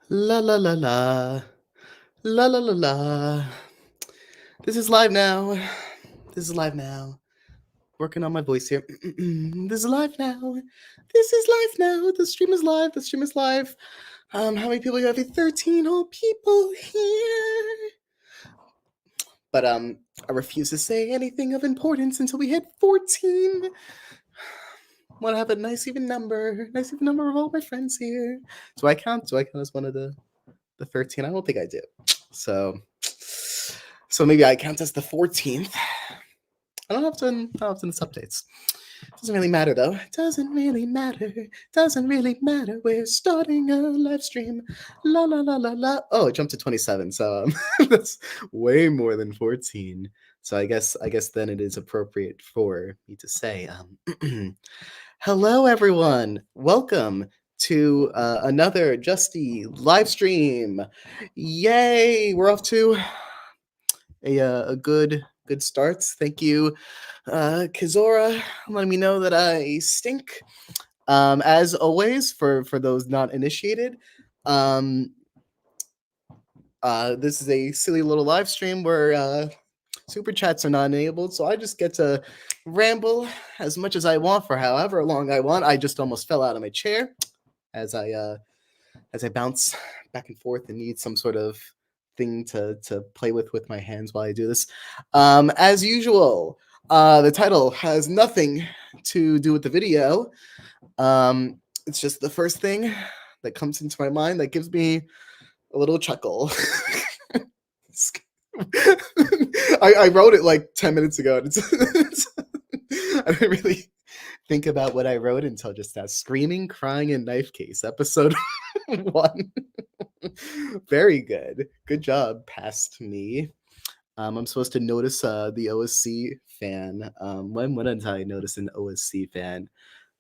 La la la la. La la la la. This is live now. This is live now. Working on my voice here. This is live now. This is live now. The stream is live. The stream is live. How many people you have? 13 whole people here. But I refuse to say anything of importance until we hit 14. Want to have a nice even number of all my friends here. Do I count? Do I count as one of the 13? I don't think I do. So maybe I count as the 14th. I don't often this updates. Doesn't really matter though. Doesn't really matter. Doesn't really matter. We're starting a live stream. La la la la la. Oh, it jumped to 27. So that's way more than 14. So I guess then it is appropriate for me to say, hello everyone. Welcome to another Justy live stream. Yay! We're off to a good start. Thank you, Kizora, letting me know that I stink. As always, for those not initiated, this is a silly little live stream where super chats are not enabled, so I just get to ramble as much as I want for however long I want. I just almost fell out of my chair as I bounce back and forth and need some sort of thing to play with my hands while I do this. As usual, the title has nothing to do with the video. It's just the first thing that comes into my mind that gives me a little chuckle. I wrote it like 10 minutes ago, and I didn't really think about what I wrote until just now. Screaming, Crying, and Knifecase, episode 1. Very good. Good job, past me. I'm supposed to notice the OSC fan. When did I notice an OSC fan?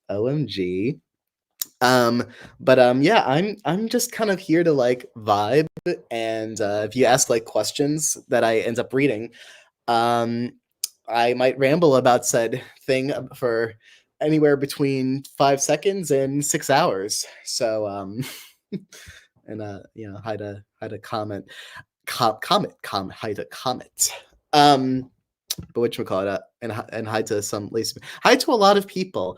OMG. Yeah, I'm just kind of here to like vibe, and if you ask like questions that I end up reading, I might ramble about said thing for anywhere between 5 seconds and 6 hours. So and hi to comment, hi to comment. But whatchamacallit, and hi to some lazy, hi to a lot of people.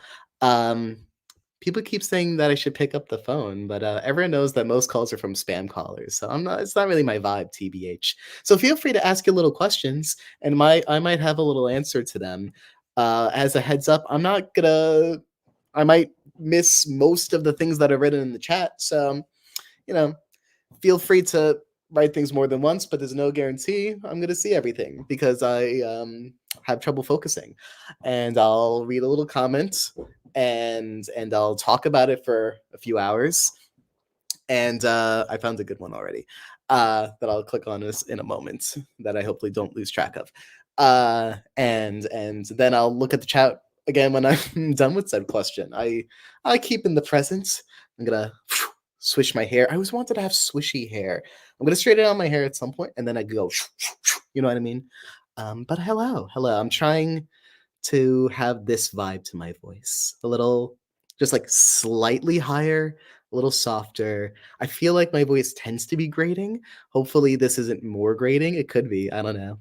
People keep saying that I should pick up the phone, but everyone knows that most calls are from spam callers, so it's not really my vibe, TBH. So feel free to ask your little questions, and I might have a little answer to them. As a heads up, I might miss most of the things that are written in the chat, so feel free to write things more than once, but there's no guarantee I'm going to see everything because I have trouble focusing. And I'll read a little comment and I'll talk about it for a few hours. And I found a good one already that I'll click on this in a moment that I hopefully don't lose track of. And then I'll look at the chat again when I'm done with said question. I keep in the present. I'm going to swish my hair. I always wanted to have swishy hair. I'm gonna straighten out my hair at some point, and then I go, you know what I mean? But hello. I'm trying to have this vibe to my voice, a little, just like slightly higher, a little softer. I feel like my voice tends to be grating. Hopefully, this isn't more grating. It could be. I don't know.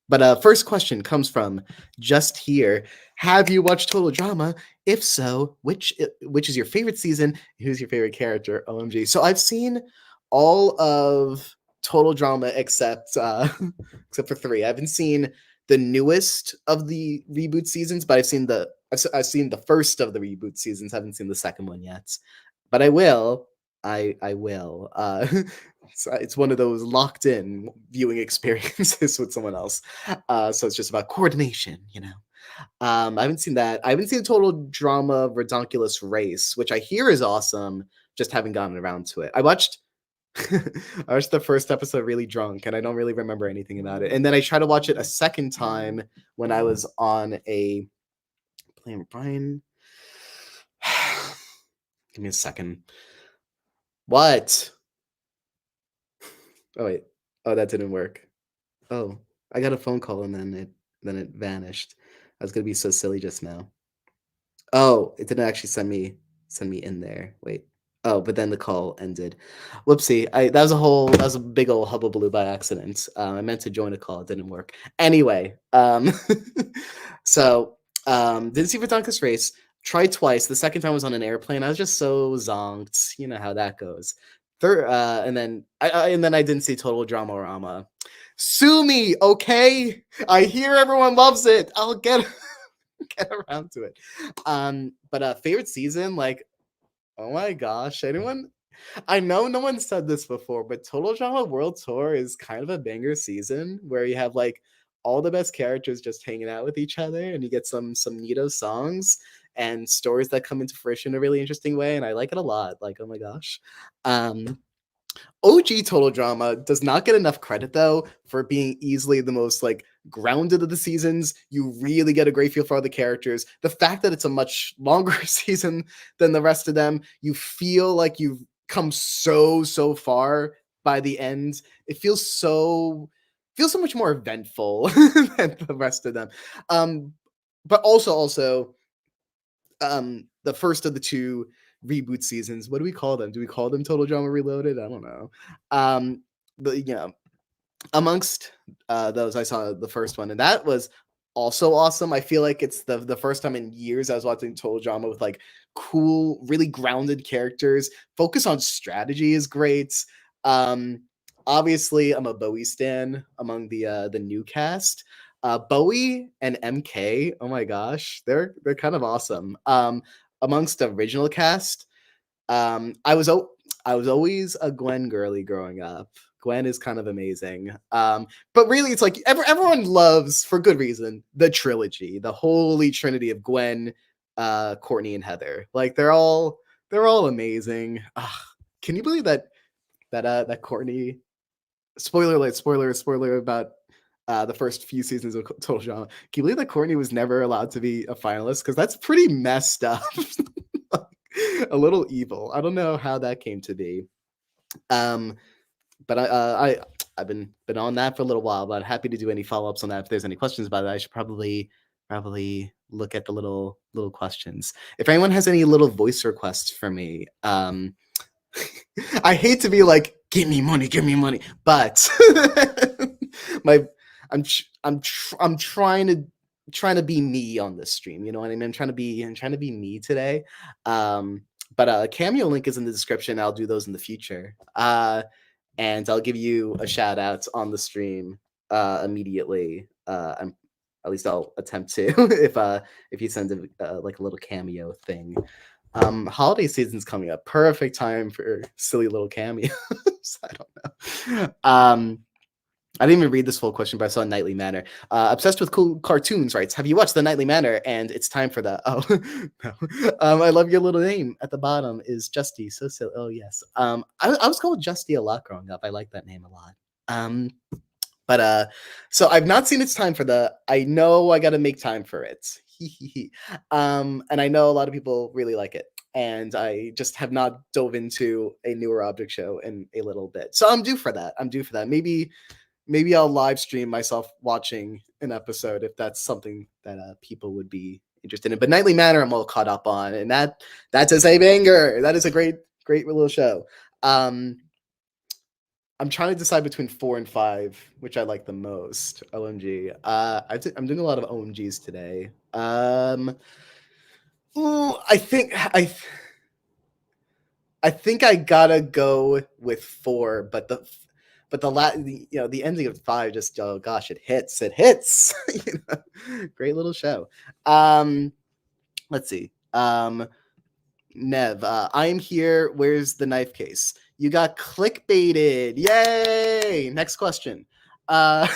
But first question comes from Just Here. Have you watched Total Drama? If so, which is your favorite season? Who's your favorite character? OMG. So I've seen all of Total Drama except for 3. I haven't seen the newest of the reboot seasons, but I've seen the first of the reboot seasons. I haven't seen the second one yet, but I will. I will. It's one of those locked in viewing experiences with someone else. So it's just about coordination, I haven't seen that. I haven't seen Total Drama Redonkulous Race, which I hear is awesome. Just haven't gotten around to it. I watched the first episode really drunk, and I don't really remember anything about it. And then I tried to watch it a second time when I was on a playing Brian. Give me a second. What? Oh wait. Oh, that didn't work. Oh, I got a phone call and then it vanished. I was gonna be so silly just now. Oh, it didn't actually send me in there. Wait. Oh, but then the call ended. Whoopsie! That was a big old hubbubaloo by accident. I meant to join a call, it didn't work. Anyway, so didn't see Verdanka's race. Tried twice. The second time was on an airplane. I was just so zonked. You know how that goes. Third, and then I didn't see Total Drama Rama. Sue me, okay? I hear everyone loves it. I'll get get around to it. But favorite season, like, oh my gosh, anyone? I know no one said this before, but Total Drama World Tour is kind of a banger season where you have like all the best characters just hanging out with each other, and you get some neato songs and stories that come into fruition in a really interesting way, and I like it a lot. Like, oh my gosh. Um, OG Total Drama does not get enough credit though for being easily the most like grounded of the seasons. You really get a great feel for all the characters. The fact that it's a much longer season than the rest of them, you feel like you've come so far by the end. It feels so much more eventful than the rest of them. But also the first of the two reboot seasons. What do we call them? Do we call them Total Drama Reloaded? I don't know. But you know, amongst those, I saw the first one, and that was also awesome. I feel like it's the first time in years I was watching Total Drama with like cool, really grounded characters. Focus on strategy is great. Um, Obviously, I'm a Bowie stan among the new cast. Bowie and MK, oh my gosh, they're kind of awesome. Amongst the original cast, I was always a Gwen girly growing up. Gwen is kind of amazing. But really, it's like everyone loves, for good reason, the trilogy, the holy trinity of Gwen, Courtney, and Heather. Like they're all amazing. Can you believe that Courtney? Spoiler alert! Spoiler about the first few seasons of Total Drama. Can you believe that Courtney was never allowed to be a finalist? Because that's pretty messed up. A little evil. I don't know how that came to be. Um, but I've been on that for a little while, but happy to do any follow ups on that. If there's any questions about it, I should probably look at the little questions. If anyone has any little voice requests for me, I hate to be like, give me money, but my I'm trying to be me on this stream. You know what I mean? I'm trying to be me today. But cameo link is in the description. I'll do those in the future. And I'll give you a shout out on the stream immediately. At least I'll attempt to if you send like a little cameo thing. Holiday season's coming up. Perfect time for silly little cameos. I don't know. I didn't even read this full question, but I saw Nightly Manor. Obsessed with cool cartoons writes, have you watched the Nightly Manor? And it's time for that. Oh, no. I love your little name at the bottom is Justy. So silly. Oh, yes. I was called Justy a lot growing up. I like that name a lot. But so I've not seen It's Time for the. I know I got to make time for it. And I know a lot of people really like it. And I just have not dove into a newer object show in a little bit. So I'm due for that. Maybe I'll live stream myself watching an episode if that's something that people would be interested in. But Nightly Manor, I'm all caught up on, and that is a banger. That is a great little show. I'm trying to decide between 4 and 5, which I like the most. OMG. I'm doing a lot of OMGs today. I think I gotta go with 4, but the ending of 5 just, oh gosh, it hits. You know? Great little show. Let's see. Nev, I'm here. Where's the knife case? You got clickbaited. Yay! Next question. I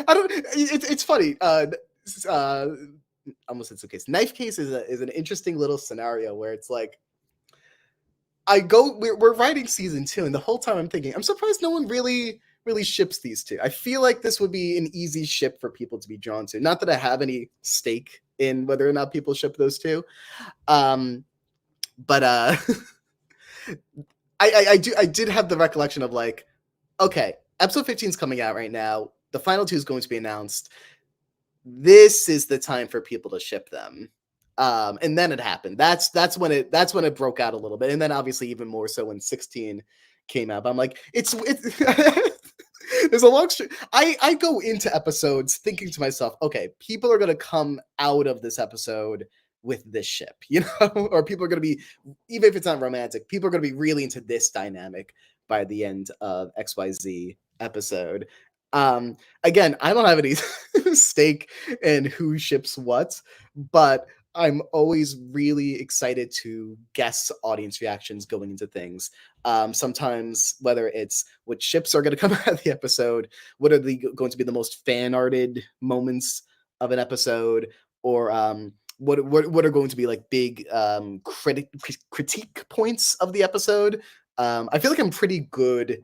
don't. It's funny. Almost it's okay. Knife case is an interesting little scenario where it's like we're writing season 2, and the whole time I'm thinking, I'm surprised no one really ships these two. I feel like this would be an easy ship for people to be drawn to. Not that I have any stake in whether or not people ship those two. But I did have the recollection of like, okay, episode 15 is coming out right now. The final 2 is going to be announced. This is the time for people to ship them. And then it happened. That's when it broke out a little bit, and then obviously even more so when 16 came out. But I'm like, it's there's a long stretch. I go into episodes thinking to myself, okay, people are gonna come out of this episode with this ship, or people are gonna be, even if it's not romantic, people are gonna be really into this dynamic by the end of XYZ episode. Again, I don't have any stake in who ships what, but I'm always really excited to guess audience reactions going into things. Sometimes, whether it's which ships are going to come out of the episode, what are going to be the most fan-arted moments of an episode, or what are going to be like big critique points of the episode. I feel like I'm pretty good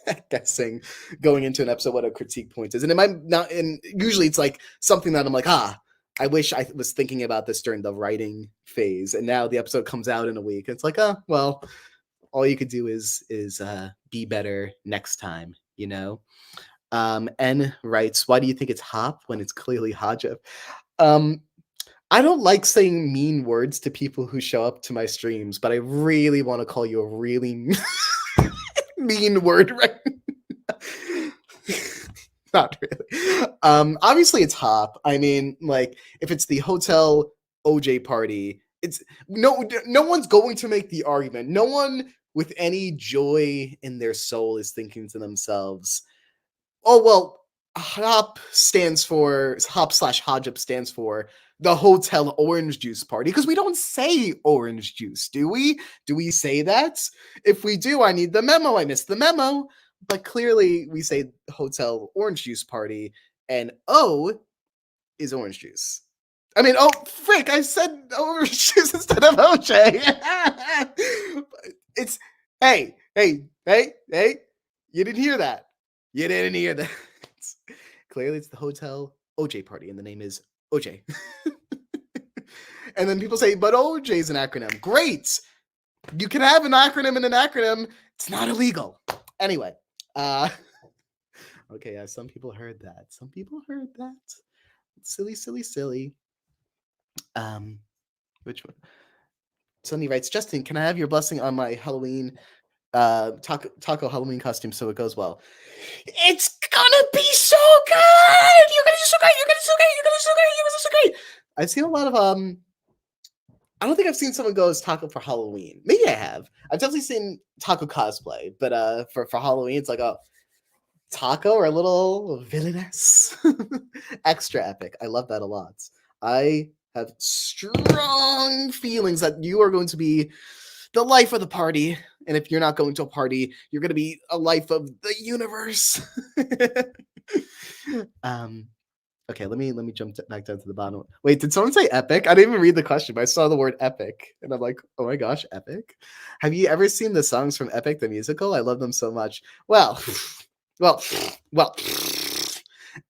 at guessing going into an episode what a critique point is, and it might not. And usually, it's like something that I'm like, I wish I was thinking about this during the writing phase, and now the episode comes out in a week. It's like, well, all you could do is be better next time, N writes, why do you think it's Hop when it's clearly Hajib? I don't like saying mean words to people who show up to my streams, but I really want to call you a really mean word right now. Not really. Obviously it's Hop. I mean, like, if it's the hotel OJ party, it's no one's going to make the argument. No one with any joy in their soul is thinking to themselves, oh well, Hop slash Hajib stands for the hotel orange juice party, because we don't say orange juice, do we? Do we say that? If we do, I need the memo. I missed the memo. But clearly we say hotel orange juice party, and O is orange juice. I mean, oh frick, I said orange juice instead of OJ. It's hey, you didn't hear that. You didn't hear that. Clearly it's the hotel OJ party, and the name is OJ. And then people say, but OJ is an acronym. Great. You can have an acronym in an acronym. It's not illegal. Anyway. Okay, some people heard that. Some people heard that. Silly. Which one? Sonny writes, Justin, can I have your blessing on my Halloween taco Halloween costume so it goes well? It's gonna be so good! You're gonna do so great! I've seen a lot of I don't think I've seen someone go as taco for Halloween. Maybe I have. I've definitely seen taco cosplay, but for Halloween, it's like a taco or a little villainess. Extra epic. I love that a lot. I have strong feelings that you are going to be the life of the party. And if you're not going to a party, you're going to be a life of the universe. Okay, let me jump back down to the bottom. Wait, did someone say epic? I didn't even read the question, but I saw the word epic, and I'm like, oh my gosh, epic. Have you ever seen the songs from Epic the Musical? I love them so much. Well,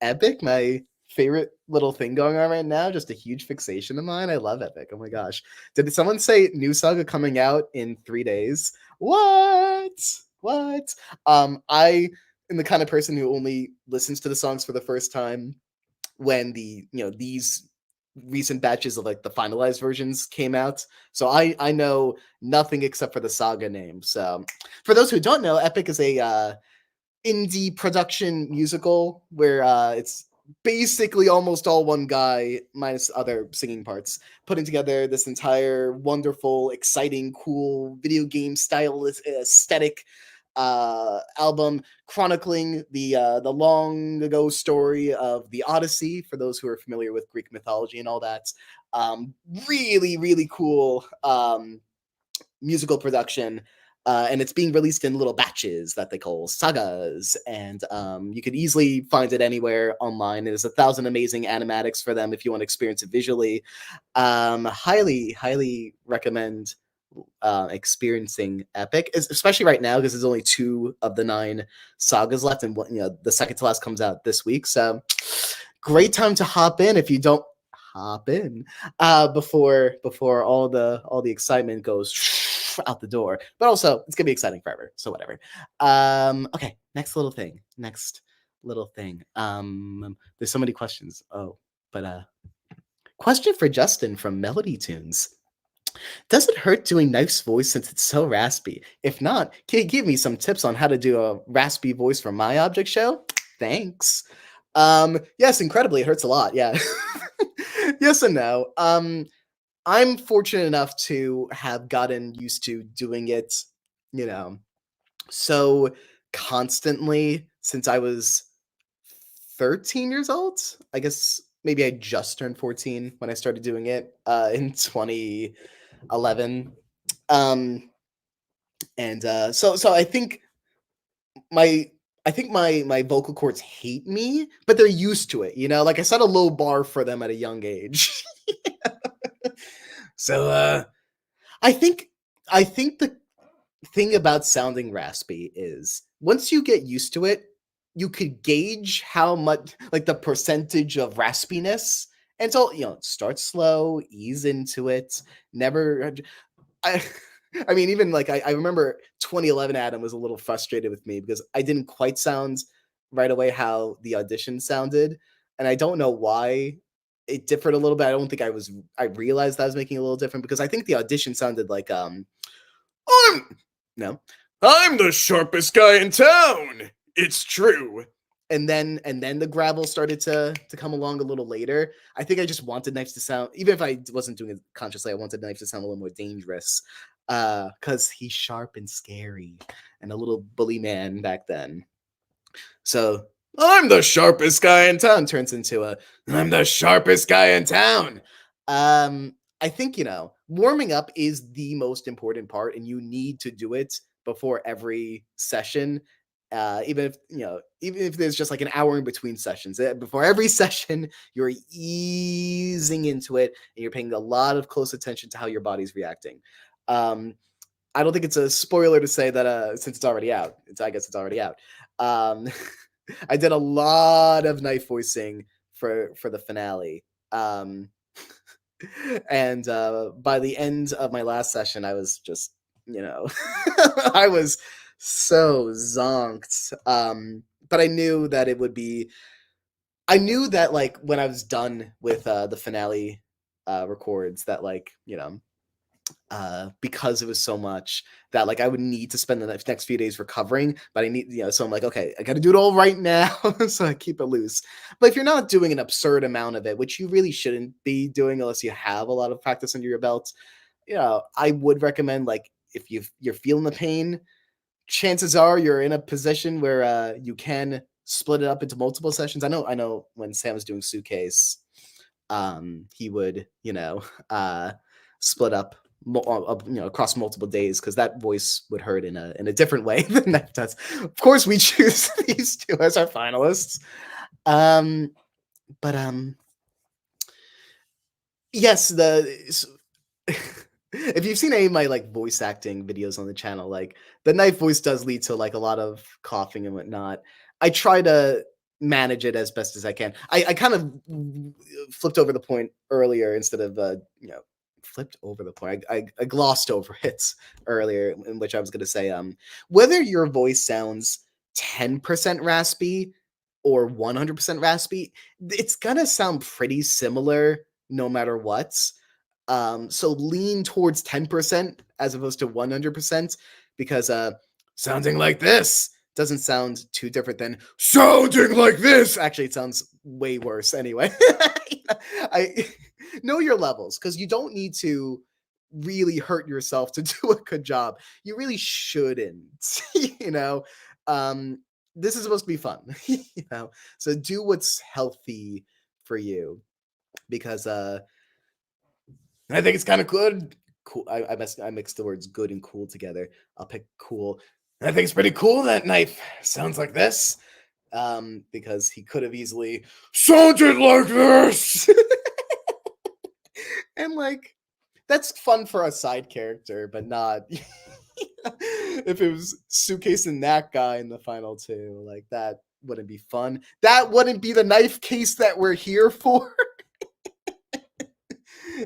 Epic, my favorite little thing going on right now, just a huge fixation of mine. I love Epic. Oh my gosh. Did someone say new saga coming out in 3 days? What? I am the kind of person who only listens to the songs for the first time when these recent batches of like the finalized versions came out. So I know nothing except for the saga name. So for those who don't know, Epic is a indie production musical where it's basically almost all one guy minus other singing parts putting together this entire wonderful, exciting, cool video game style aesthetic album chronicling the long ago story of the Odyssey, for those who are familiar with Greek mythology and all that. Really cool musical production. And it's being released in little batches that they call sagas, and you can easily find it anywhere online. There's 1,000 amazing animatics for them if you want to experience it visually. Highly recommend experiencing Epic, especially right now because there's only 2 of the 9 sagas left, and the second to last comes out this week. So great time to hop in if you don't hop in before all the excitement goes out the door. But also it's gonna be exciting forever, so whatever. Okay, next little thing. There's so many questions. But Question for Justin from Melody Tunes. Does it hurt doing Knife's voice since it's so raspy? If not, can you give me some tips on how to do a raspy voice for my object show? Thanks. Yes, incredibly, it hurts a lot. Yeah. Yes and no. I'm fortunate enough to have gotten used to doing it, you know, so constantly since I was 13 years old. I guess maybe I just turned 14 when I started doing it in 2011. Um, and so my I think my vocal cords hate me, but they're used to it. Like I set a low bar for them at a young age. So I think I think the thing about sounding raspy is once you get used to it, you could gauge how much, like the percentage of raspiness. And so, start slow, ease into it. Never, I, I mean, even like I remember 2011 Adam was a little frustrated with me because I didn't quite sound right away how the audition sounded. And I don't know why it differed a little bit. I don't think I realized I was making it a little different because I think the audition sounded like, I'm no. I'm the sharpest guy in town. It's true. And then the gravel started to come along a little later. I think I just wanted Knives to sound, even if I wasn't doing it consciously, I wanted Knives to sound a little more dangerous. Because he's sharp and scary and a little bully man back then. So I'm the sharpest guy in town turns into I'm the sharpest guy in town. I think, warming up is the most important part, and you need to do it before every session. Even if there's just like an hour in between sessions, before every session, you're easing into it and you're paying a lot of close attention to how your body's reacting. I don't think it's a spoiler to say that since it's already out, I guess it's already out. I did a lot of knife voicing for the finale. And by the end of my last session, I was just, I was so zonked. But I knew that it would be. I knew that like when I was done with the finale records, that like because it was so much that like I would need to spend the next few days recovering, but I need, so I'm like, okay, I got to do it all right now. So I keep it loose. But if you're not doing an absurd amount of it, which you really shouldn't be doing unless you have a lot of practice under your belt, I would recommend, like, if you're feeling the pain, chances are you're in a position where you can split it up into multiple sessions. I know when Sam was doing Suitcase, he would, split up across multiple days because that voice would hurt in a different way than that does. Of course, we choose these two as our finalists. But yes, if you've seen any of my like voice acting videos on the channel, like the knife voice does lead to like a lot of coughing and whatnot. I try to manage it as best as I can. I kind of flipped over the point earlier instead of flipped over the point. I glossed over it earlier, in which I was going to say whether your voice sounds 10% raspy or 100% raspy, it's gonna sound pretty similar no matter what. So lean towards 10% as opposed to 100% because sounding like this doesn't sound too different than sounding like this. Actually, it sounds way worse anyway. I know your levels because you don't need to really hurt yourself to do a good job. You really shouldn't, this is supposed to be fun, so do what's healthy for you because I think it's kind of good. Cool. I mixed the words good and cool together. I'll pick cool. I think it's pretty cool that Knife sounds like this. Because he could have easily sounded like this. And like that's fun for a side character, but not if it was Suitcase and that guy in the final two. Like that wouldn't be fun. That wouldn't be the Knifecase that we're here for.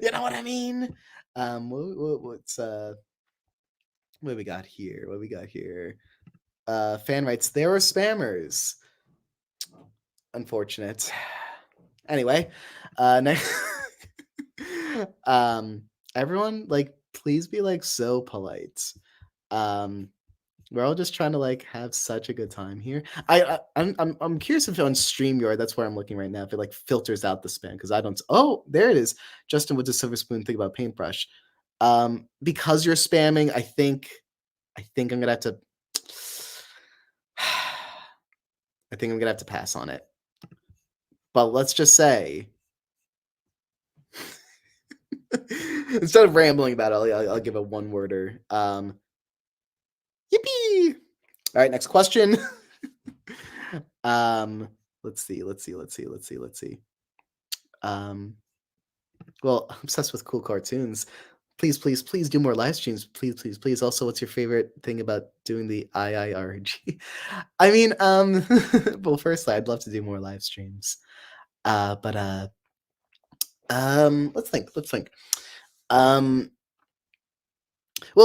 You know what I mean? What's what we got here? What we got here? Fan writes, there are spammers. Unfortunate. Anyway, Everyone, like, please be like so polite. Um, we're all just trying to like have such a good time here. I'm curious if on StreamYard, that's where I'm looking right now, if it like filters out the spam because I don't. Oh, there it is. Justin with the silver spoon. Think about paintbrush. Because you're spamming, I think I'm gonna have to. I think I'm gonna have to pass on it. But let's just say, instead of rambling about it, I'll give a one worder. Yippee! All right, next question. Let's see. Well, I'm obsessed with cool cartoons. Please, please, please do more live streams. Please, please, please. Also, what's your favorite thing about doing the IIRG? I mean, well, firstly, I'd love to do more live streams. But let's think. Well,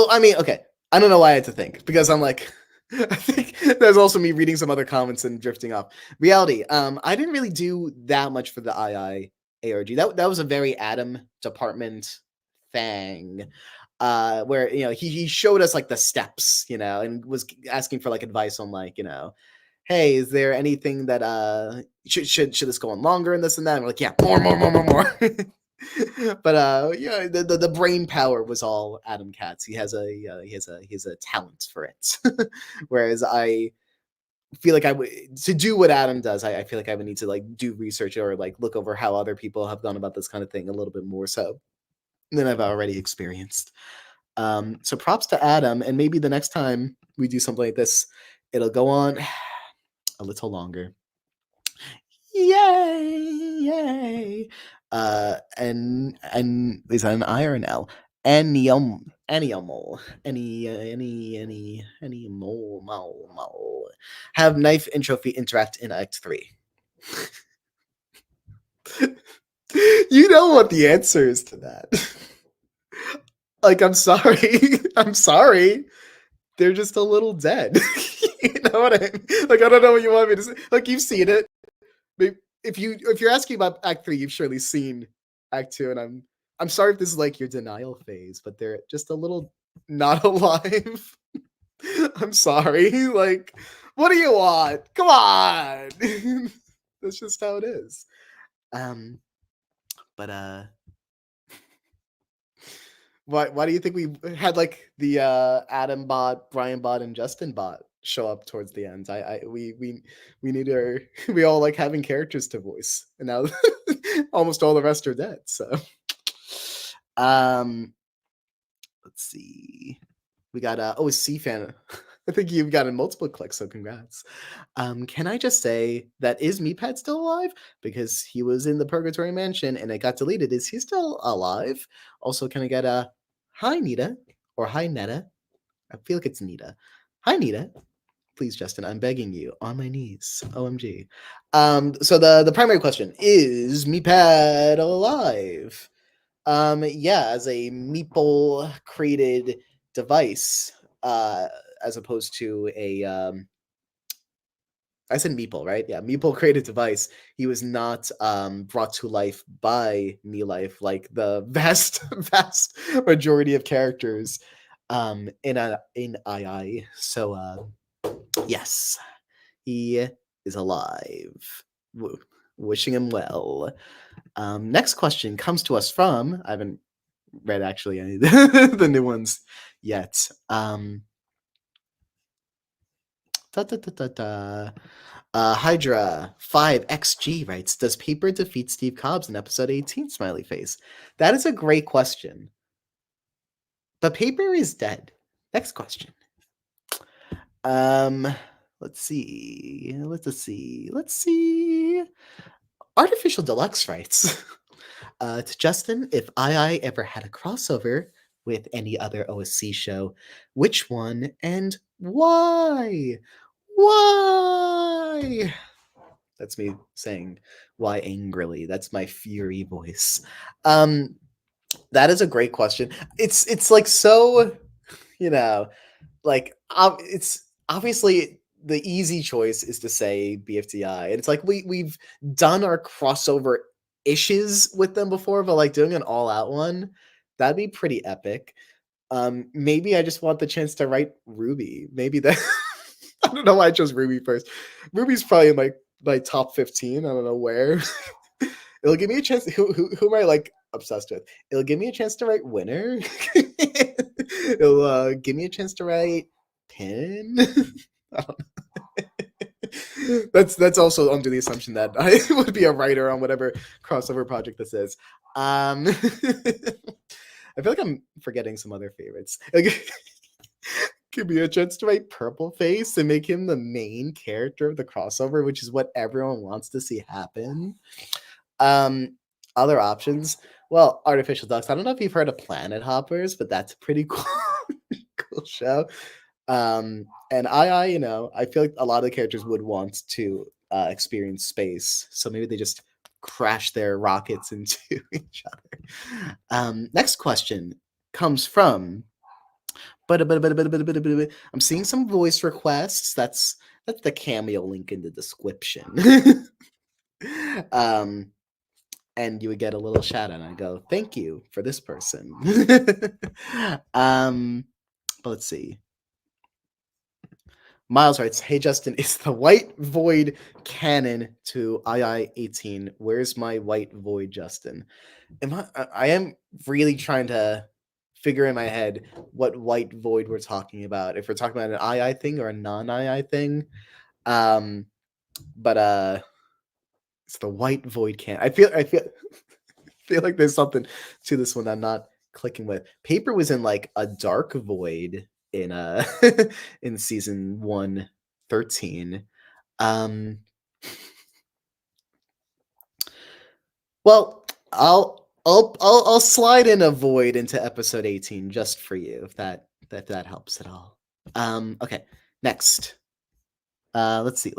I mean, okay. I don't know why I had to think because I'm like, I think there's also me reading some other comments and drifting off. Reality. I didn't really do that much for the IIARG. That was a very Adam department thing. Where he showed us like the steps, and was asking for like advice on like, hey, is there anything that should this go on longer and this and that? And we're like, yeah, more. But the brain power was all Adam Katz. He has a talent for it. Whereas I feel like to do what Adam does, I feel like I would need to like do research or like look over how other people have gone about this kind of thing a little bit more so than I've already experienced. So props to Adam, and maybe the next time we do something like this, it'll go on a little longer. Yay! And is that an I or an L? Animal. Any mole. Have knife and trophy interact in Act 3. You know what the answer is to that. Like, I'm sorry. I'm sorry. They're just a little dead. You know what I mean? Like, I don't know what you want me to say. Like, you've seen it. If you're asking about Act 3, you've surely seen Act 2, and I'm sorry if this is like your denial phase, but they're just a little not alive. I'm sorry. Like, what do you want? Come on. That's just how it is. But why do you think we had like the Adam bot, Brian bot, and Justin bot show up towards the end? We need we all like having characters to voice, and now almost all the rest are dead. So, let's see. We got C fan. I think you've gotten multiple clicks, so congrats. Can I just say that is Meatpad still alive? Because he was in the Purgatory Mansion and it got deleted. Is he still alive? Also, can I get a hi Nita or hi Netta? I feel like it's Nita. Hi Nita. Please, Justin, I'm begging you on my knees. OMG. So the primary question is Meatpad alive? Yeah, as a meeple created device, as opposed to a I said meeple, right? Yeah, meeple created device. He was not brought to life by Me Life like the vast majority of characters in II. So yes, he is alive. Wishing him well. Next question comes to us from, I haven't read actually any of the new ones yet. Hydra 5XG writes, does Paper defeat Steve Cobbs in episode 18? Smiley face. That is a great question. But Paper is dead. Next question. Let's see. Artificial Deluxe writes, to Justin, if I ever had a crossover with any other OSC show, which one and why? Why? That's me saying why angrily. That's my fury voice. That is a great question. It's like so, like it's obviously the easy choice is to say BFDI. And it's like we've done our crossover issues with them before, but like doing an all-out one, that'd be pretty epic. Maybe I just want the chance to write Ruby. Maybe that I don't know why I chose Ruby first. Ruby's probably in my top 15. I don't know where. It'll give me a chance. Who am I like obsessed with? It'll give me a chance to write Winner. It'll give me a chance to write Pin. I don't know. That's also under the assumption that I would be a writer on whatever crossover project this is. I feel like I'm forgetting some other favorites. Give me a chance to write Purple Face and make him the main character of the crossover, which is what everyone wants to see happen. Other options. Well, Artificial Ducks. I don't know if you've heard of Planet Hoppers, but that's a pretty cool show. And I feel like a lot of the characters would want to experience space, so maybe they just crash their rockets into each other. Next question comes from. I'm seeing some voice requests. That's the cameo link in the description. And you would get a little shout out and I go, thank you for this person. But let's see. Miles writes, hey Justin, is the white void canon to II-18? Where's my white void, Justin? I am really trying to figure in my head what white void we're talking about. If we're talking about an II thing or a non-II thing. But it's the white void canon. I feel like there's something to this one I'm not clicking with. Paper was in like a dark void in in season 113. Well, I'll slide in a void into episode 18 just for you if that helps at all. Okay, next. Let's see.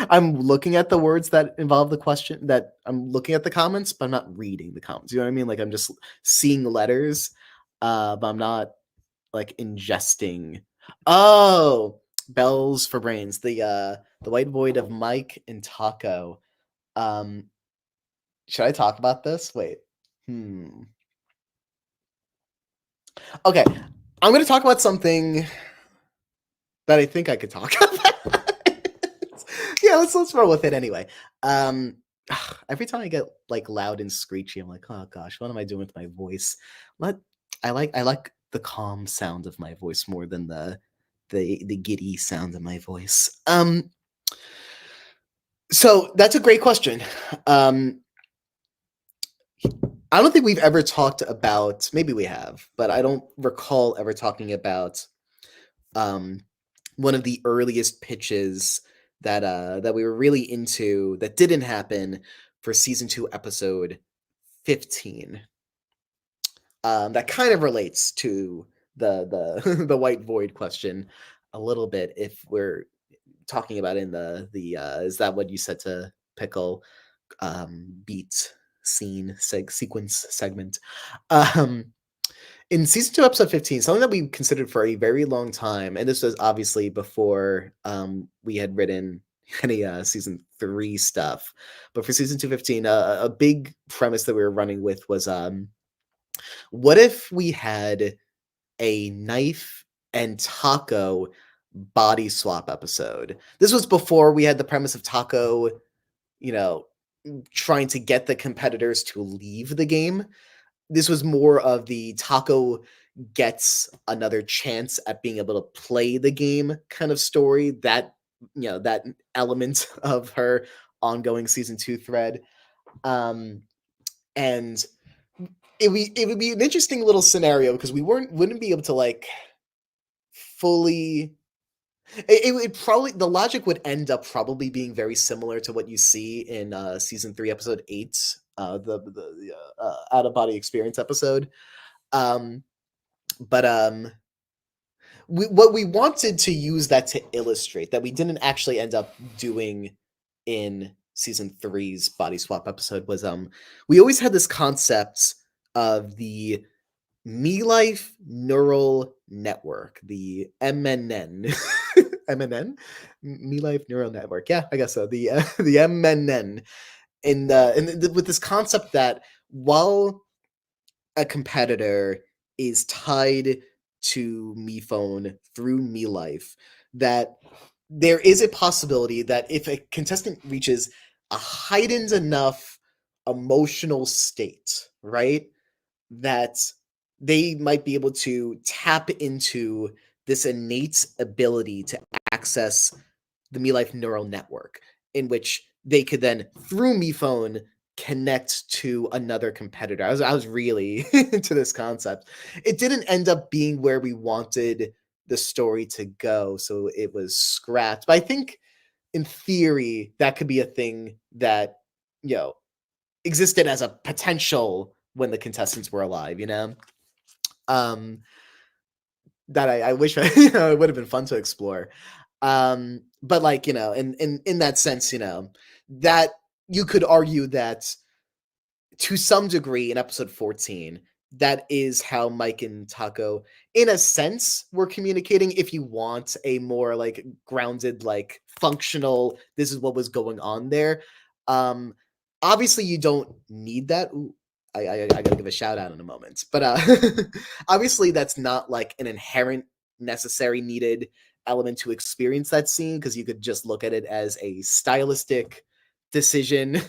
I'm looking at the words that involve the question, that I'm looking at the comments, but I'm not reading the comments. You know what I mean? Like I'm just seeing letters, but I'm not like ingesting. Oh, bells for brains. The white void of Mike and Taco. Should I talk about this? Wait. Okay, I'm going to talk about something that I think I could talk about. Yeah, let's roll with it anyway. Every time I get like loud and screechy, I'm like, oh gosh, what am I doing with my voice? I like the calm sound of my voice more than the giddy sound of my voice. So that's a great question. I don't think we've ever talked about, maybe we have, but I don't recall ever talking about one of the earliest pitches that we were really into that didn't happen for season 2, episode 15. That kind of relates to the the white void question a little bit if we're talking about in the is that what you said to Pickle beat scene sequence segment. In season 2, episode 15, something that we considered for a very long time, and this was obviously before we had written any season 3 stuff, but for season 2, 15, a big premise that we were running with was what if we had a Knife and Taco body swap episode? This was before we had the premise of Taco, trying to get the competitors to leave the game. This was more of the Taco gets another chance at being able to play the game kind of story, that that element of her ongoing season 2 thread. And it would be an interesting little scenario because we wouldn't be able to like fully. It would probably, the logic would end up probably being very similar to what you see in season 3, episode 8, the out of body experience episode. But what we wanted to use that to illustrate that we didn't actually end up doing in season 3's body swap episode was we always had this concept of the Me Life Neural Network, the MNN. MNN, Me Life Neural Network. Yeah, I guess so. The MNN, with this concept that while a competitor is tied to Me Phone through Me Life, that there is a possibility that if a contestant reaches a heightened enough emotional state, right, that they might be able to tap into this innate ability to access the Me Life neural network, in which they could then, through Me Phone, connect to another competitor. I was really into this concept. It didn't end up being where we wanted the story to go, so it was scrapped. But I think, in theory, that could be a thing that, you know, existed as a potential when the contestants were alive, you know? Um, that I wish it would have been fun to explore. But like, in that sense, that you could argue that to some degree in episode 14, that is how Mike and Taco, in a sense, were communicating. If you want a more like grounded, like functional, this is what was going on there. Um, Obviously, you don't need that. Ooh, I gotta give a shout out in a moment, but obviously, that's not like an inherent, necessary, needed element to experience that scene, because you could just look at it as a stylistic decision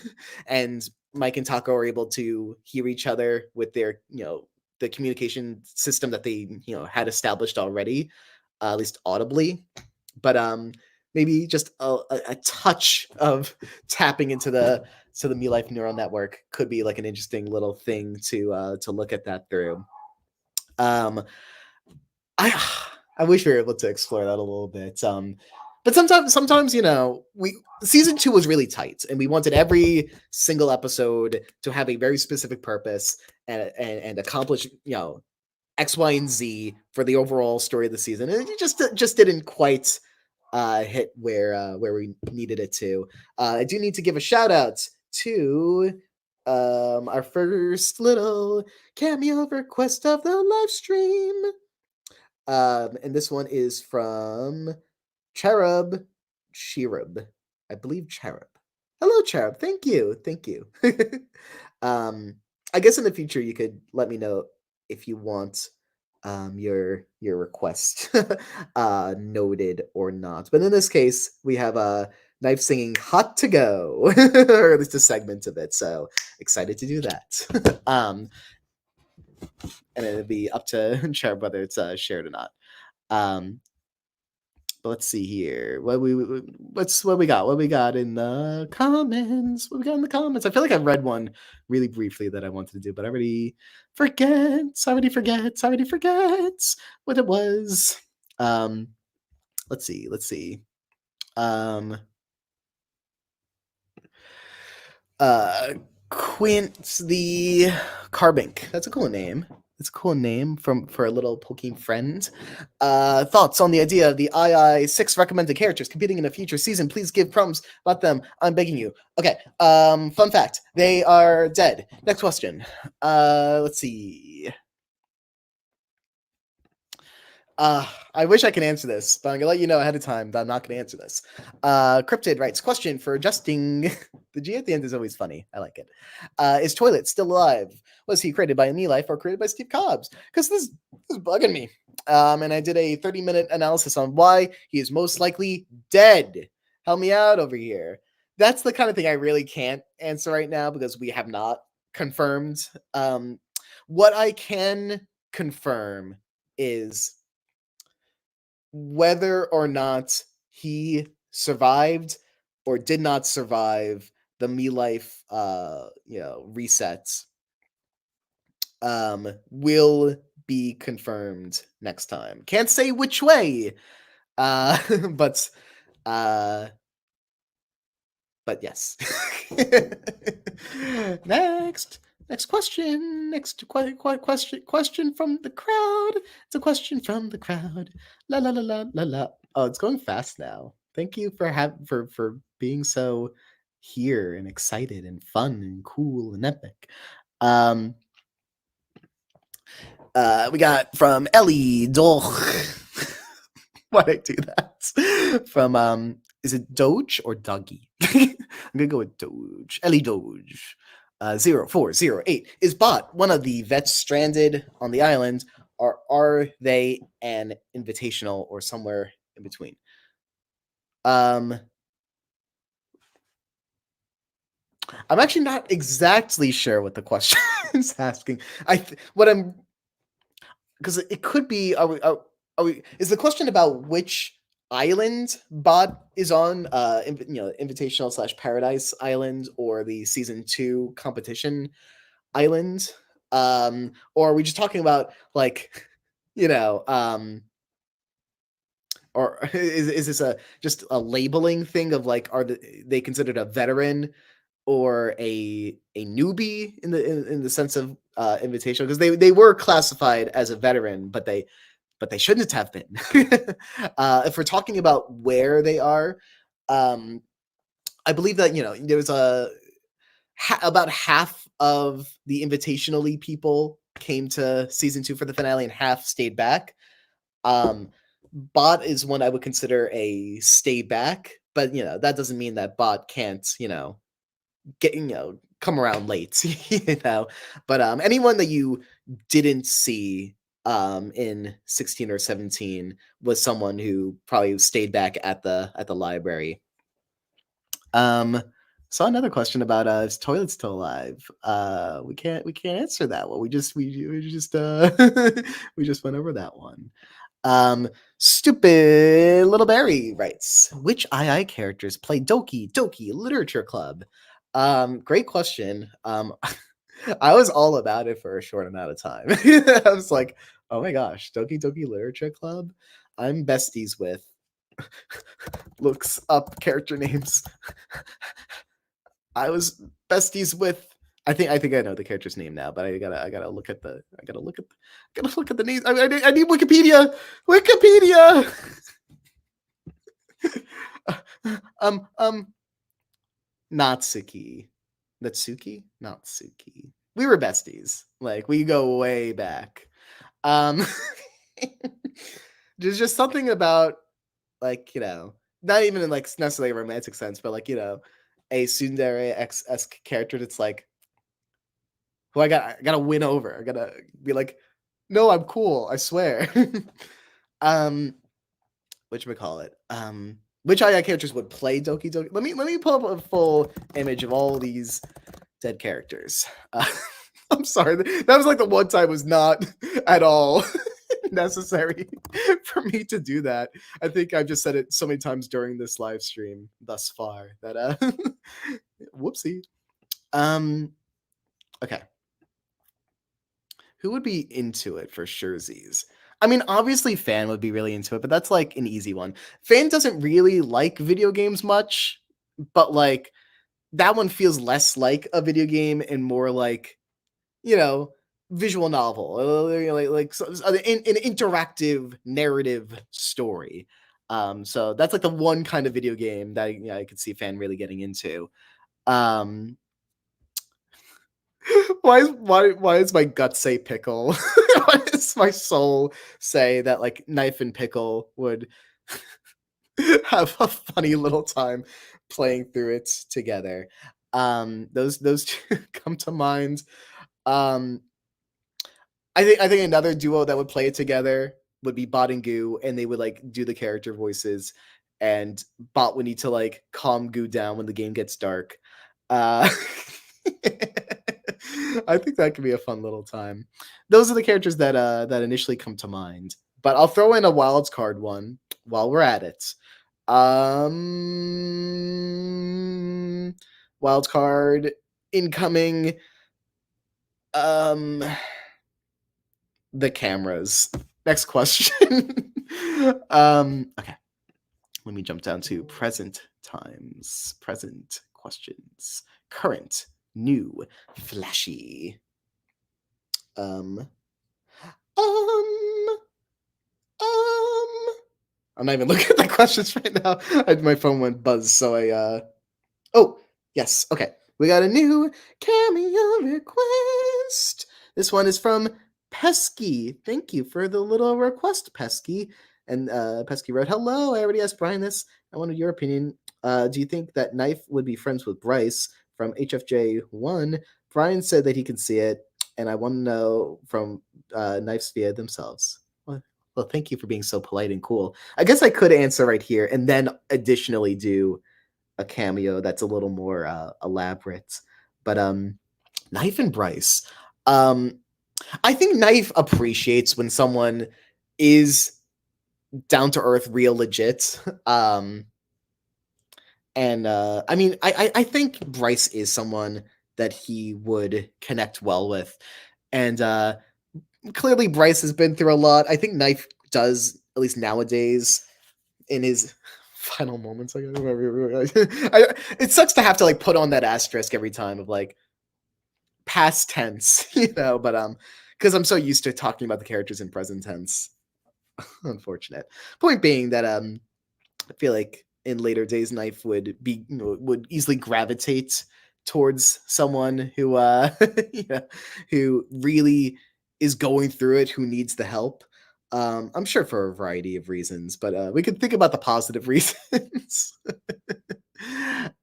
and Mike and Taco are able to hear each other with their, the communication system that they, had established already, at least audibly. But maybe just a touch of tapping into the Me Life neural network could be like an interesting little thing to look at that through. Um, I I wish we were able to explore that a little bit. But sometimes we season 2 was really tight, and we wanted every single episode to have a very specific purpose and accomplish X, Y, and Z for the overall story of the season, and it just didn't quite hit where we needed it to. I do need to give a shout out to our first little cameo request of the live stream. And this one is from Cherub Cherub. I believe Cherub. Hello, Cherub. Thank you. Thank you. um, I guess in the future you could let me know if you want your request noted or not. But in this case, we have a Knife singing Hot to Go, or at least a segment of it. So excited to do that. And it'll be up to Cherub whether it's shared or not. But let's see here. What we got? What we got in the comments? What we got in the comments? I feel like I read one really briefly that I wanted to do, but I already forget. I already forget what it was. Let's see. Quint the Carbink. That's a cool name. It's a cool name for a little poking friend. Thoughts on the idea of the II6 recommended characters competing in a future season? Please give crumbs about them. I'm begging you. Okay. Fun fact: they are dead. Next question. Let's see. I wish I could answer this, but I'm gonna let you know ahead of time that I'm not gonna answer this. Cryptid writes, question for adjusting. The G at the end is always funny. I like it. Is Toilet still alive? Was he created by Me Life or created by Steve Cobbs? Because this is bugging me. And I did a 30-minute analysis on why he is most likely dead. Help me out over here. That's the kind of thing I really can't answer right now because we have not confirmed. What I can confirm is whether or not he survived or did not survive the Me Life resets will be confirmed next time. Can't say which way. But yes. Next question. Question from the crowd. It's a question from the crowd. La la la la la la. Oh, it's going fast now. Thank you for being so here and excited and fun and cool and epic. We got from Ellie Doch. Why'd I do that? From is it Doge or Dougie? I'm gonna go with Doge. Ellie Doge. 0408. Is Bot one of the vets stranded on the island, or are they an invitational or somewhere in between? I'm actually not exactly sure what the question is asking. What I'm, because it could be, is the question about which island Bot is on, invitational slash paradise island, or the season 2 competition island, or are we just talking about, like, you know, or is this just a labeling thing of, like, are they considered a veteran or a newbie in the sense of invitational, because they were classified as a veteran, but they shouldn't have been. If we're talking about where they are, um, I believe that there was about half of the invitationally people came to season 2 for the finale, and half stayed back. Bot is one I would consider a stay back, but that doesn't mean that Bot can't get come around late. But anyone that you didn't see in 16 or 17 was someone who probably stayed back at the library. Saw another question about is toilet still alive? We can't answer that one. We just we just went over that one. Stupid Little Barry writes, which II characters play Doki Literature Club? Great question. I was all about it for a short amount of time. I was like, oh my gosh, Doki Literature Club. I'm besties with. Looks up character names. I was besties with. I think I know the character's name now, but I gotta look at the names. I need Wikipedia. Natsuki. Natsuki. We were besties. Like, we go way back. There's just something about, like, not even in, like, necessarily a romantic sense, but, like, a tsundere-esque character that's like, who I gotta win over. I gotta be like, no, I'm cool, I swear. Whatchamacallit? Which AI characters would play Doki? Let me pull up a full image of all these dead characters. I'm sorry. That was like the one time was not at all necessary for me to do that. I think I've just said it so many times during this live stream thus far that whoopsie. Okay. Who would be into it for surezies? I mean, obviously Fan would be really into it, but that's like an easy one. Fan doesn't really like video games much, but like that one feels less like a video game and more like, visual novel, like an interactive narrative story. So that's like the one kind of video game that I could see Fan really getting into. Why is my gut say Pickle? Why does my soul say that, like, Knife and Pickle would have a funny little time playing through it together? Those two come to mind. I think another duo that would play it together would be Bot and Goo, and they would like do the character voices, and Bot would need to like calm Goo down when the game gets dark. I think that could be a fun little time. Those are the characters that initially come to mind. But I'll throw in a wild card one while we're at it. Wild card incoming. The cameras. Next question. Okay. Let me jump down to present times. Present questions. Current, new, flashy. I'm not even looking at the questions right now. My phone went buzz, so oh, yes. Okay. We got a new cameo request. This one is from Pesky. Thank you for the little request, Pesky. And Pesky wrote, "Hello, I already asked Brian this. I wanted your opinion. Do you think that Knife would be friends with Bryce from HFJ1? Brian said that he can see it, and I want to know from Knife's via themselves." Well, thank you for being so polite and cool. I guess I could answer right here and then additionally do a cameo that's a little more elaborate. But Knife and Bryce. I think Knife appreciates when someone is down to earth, real legit. And I mean, I think Bryce is someone that he would connect well with. And clearly Bryce has been through a lot. I think Knife does, at least nowadays, in his final moments. It sucks to have to like put on that asterisk every time of like past tense, but because I'm so used to talking about the characters in present tense. Unfortunate. Point being that I feel like in later days Knife would be would easily gravitate towards someone who who really is going through it, who needs the help. I'm sure for a variety of reasons, but we could think about the positive reasons.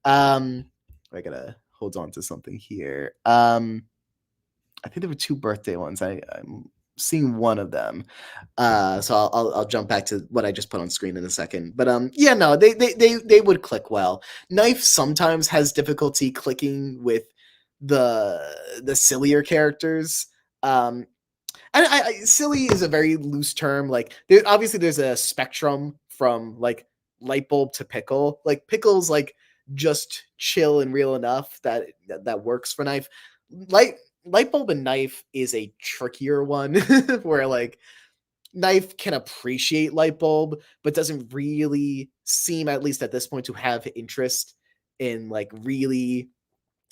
I gotta hold on to something here. I think there were two birthday ones. I'm seeing one of them. So I'll jump back to what I just put on screen in a second. But yeah, no, they would click well. Knife sometimes has difficulty clicking with the sillier characters. And silly is a very loose term. Like obviously there's a spectrum from like Lightbulb to Pickle. Like Pickle's like just chill and real enough that works for Knife. Lightbulb and Knife is a trickier one where like Knife can appreciate Lightbulb, but doesn't really seem, at least at this point, to have interest in like really,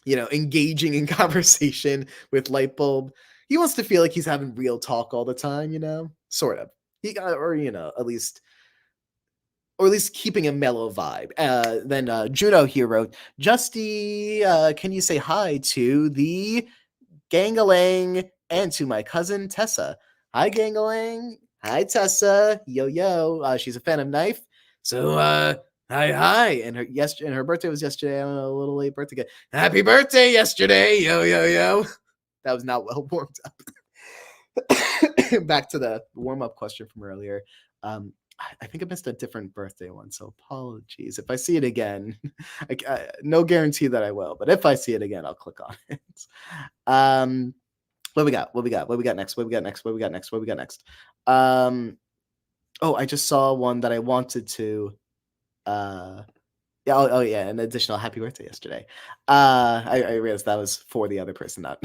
engaging in conversation with Lightbulb. He wants to feel like he's having real talk all the time, sort of. He got, or at least keeping a mellow vibe. Then Juno here wrote, Justy, can you say hi to the Gangalang and to my cousin Tessa? Hi, Gangalang. Hi, Tessa. Yo, yo. She's a fan of Knife. So, hi. And her birthday was yesterday. I don't know, a little late birthday. Happy birthday yesterday. Yo, yo, yo. That was not well warmed up. Back to the warm-up question from earlier. I think I missed a different birthday one, so apologies. If I see it again, no guarantee that I will, but if I see it again, I'll click on it. What we got? What we got next? Oh, I just saw one that I wanted to. Yeah, yeah, an additional happy birthday yesterday. I realized that was for the other person, not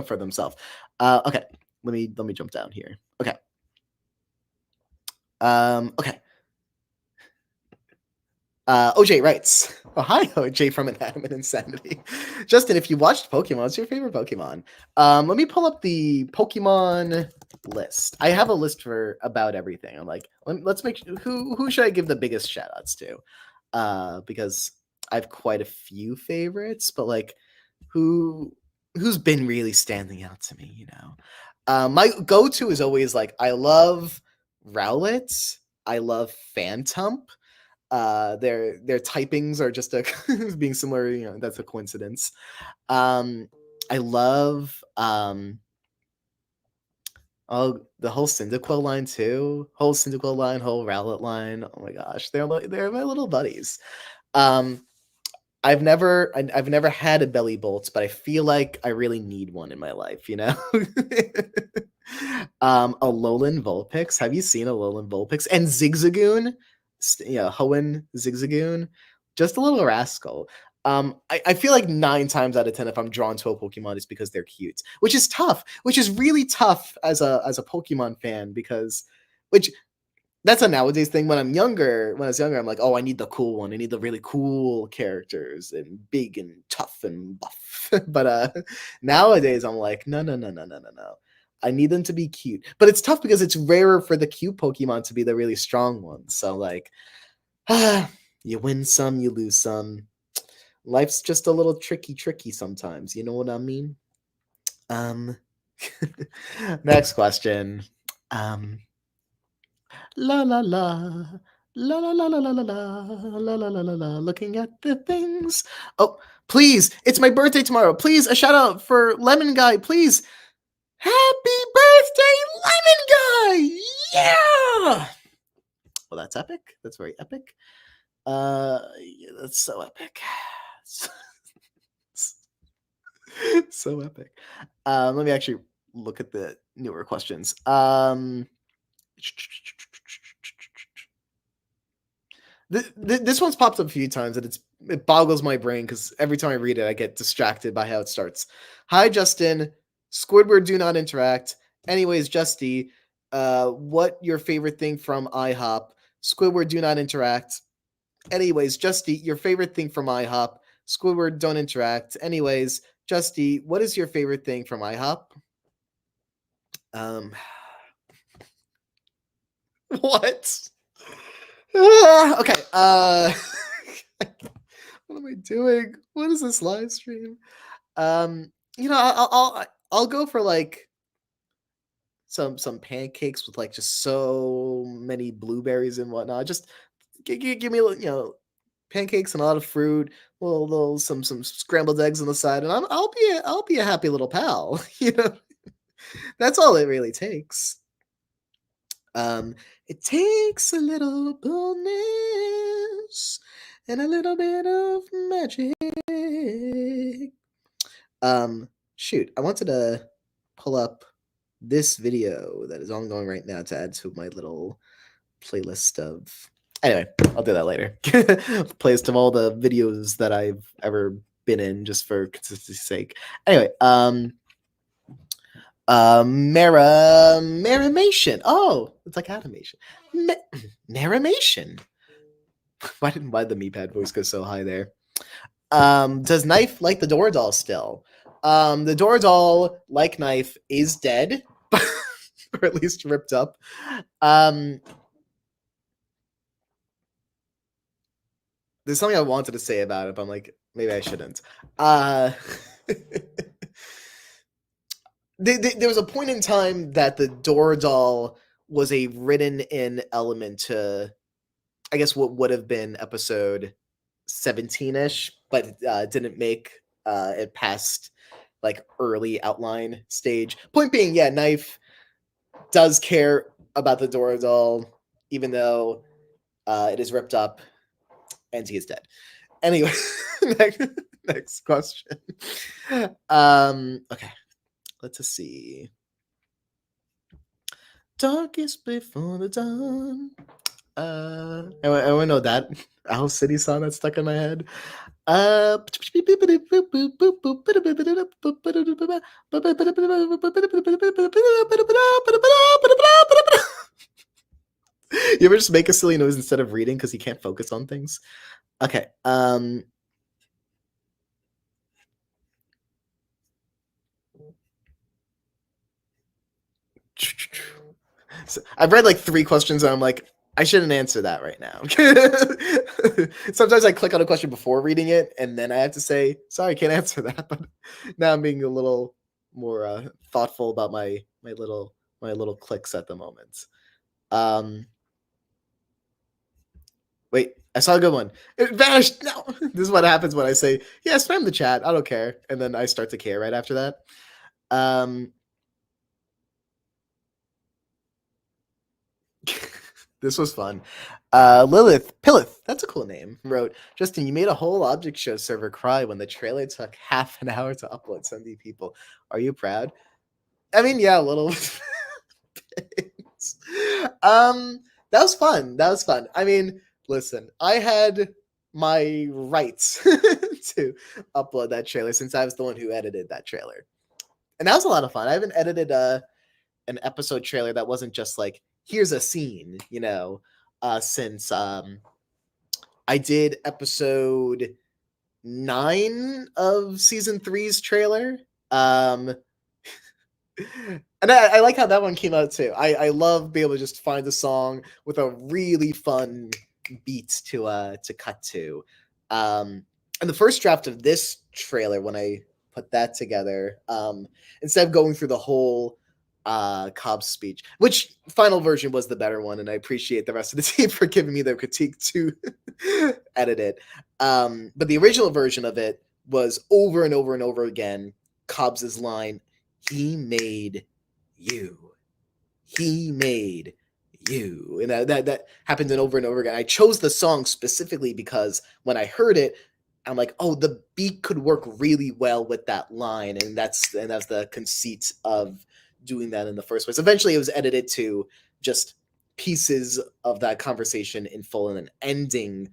for themselves. Okay, let me jump down here. Okay. Okay. OJ writes, "Oh, hi, OJ from Ahem and Insanity. Justin, if you watched Pokemon, what's your favorite Pokemon?" Let me pull up the Pokemon list. I have a list for about everything. I'm like, let's make who should I give the biggest shout outs to? Because I have quite a few favorites, but like who's been really standing out to me, my go-to is always like I love Rowlet, I love Phantump. Their typings are just being similar, that's a coincidence. I love the whole Cyndaquil line too. Whole Cyndaquil line, whole Rowlet line. Oh my gosh, they're my little buddies. I've never had a belly bolt, but I feel like I really need one in my life, Alolan Vulpix. Have you seen Alolan Vulpix? And Zigzagoon? Hoenn Zigzagoon. Just a little rascal. I feel like 9 times out of 10, if I'm drawn to a Pokemon, it's because they're cute, which is tough, which is really tough as a Pokemon fan, because that's a nowadays thing. When I was younger, I'm like, oh, I need the cool one. I need the really cool characters and big and tough and buff. But nowadays, I'm like, no. I need them to be cute. But it's tough because it's rarer for the cute Pokemon to be the really strong ones. So like, you win some, you lose some. Life's just a little tricky sometimes. You know what I mean? Next question. La la la. La la la la la la la la la la la la. Looking at the things. Oh, please! It's my birthday tomorrow. Please, a shout out for Lemon Guy. Please, happy birthday, Lemon Guy! Yeah. Well, that's epic. That's very epic. Yeah, that's so epic. So epic. Let me actually look at the newer questions. This one's popped up a few times, and it boggles my brain because every time I read it, I get distracted by how it starts. Hi, Justin. Squidward do not interact. Anyways, Justy, what your favorite thing from IHOP? Squidward do not interact. Anyways, Justy, your favorite thing from IHOP? Squidward don't interact. Anyways, Justy, what is your favorite thing from IHOP? What? Okay. What am I doing? What is this live stream? I'll go for like some pancakes with like just so many blueberries and whatnot. Just give me pancakes and a lot of fruit, little some scrambled eggs on the side, and I'll be a happy little pal. That's all it really takes. It takes a little boldness and a little bit of magic. Shoot, I wanted to pull up this video that is ongoing right now to add to my little playlist of. Anyway, I'll do that later. Playlist of all the videos that I've ever been in, just for consistency's sake. Anyway, Marimation. Oh, it's like animation. Marimation. Why the Mead voice go so high there? Does Knife like the door doll still? The door doll, like Knife, is dead, or at least ripped up. There's something I wanted to say about it, but I'm like, maybe I shouldn't. There was a point in time that the door doll was a written-in element to, I guess, what would have been episode 17-ish, but didn't make it past like early outline stage. Point being, yeah, Knife does care about the door doll, even though it is ripped up and he is dead. Anyway, next question. Okay, let's see. Darkest before the dawn. I know that Owl City song that's stuck in my head. You ever just make a silly noise instead of reading because you can't focus on things? Okay. So I've read like 3 questions and I'm like, I shouldn't answer that right now. Sometimes I click on a question before reading it and then I have to say, sorry, I can't answer that. But now I'm being a little more thoughtful about my little clicks at the moment. Wait, I saw a good one. It vanished. No, this is what happens when I say, yeah, spam the chat. I don't care. And then I start to care right after that. This was fun. Lilith Pillith, that's a cool name, wrote, Justin, you made a whole object show server cry when the trailer took half an hour to upload 70 people. Are you proud? I mean, yeah, a little. That was fun. That was fun. I mean, listen, I had my rights to upload that trailer since I was the one who edited that trailer. And that was a lot of fun. I haven't edited an episode trailer that wasn't just like, here's a scene, since I did episode 9 of season 3's trailer. And I like how that one came out too. I love being able to just find a song with a really fun beat to cut to. And the first draft of this trailer, when I put that together, instead of going through the whole Cobb's speech, which final version was the better one, and I appreciate the rest of the team for giving me their critique to edit it. But the original version of it was over and over and over again Cobb's line, "He made you. He made you." And that happened over and over again. I chose the song specifically because when I heard it, I'm like, oh, the beat could work really well with that line, and that's the conceit of doing that in the first place. Eventually, it was edited to just pieces of that conversation in full and then ending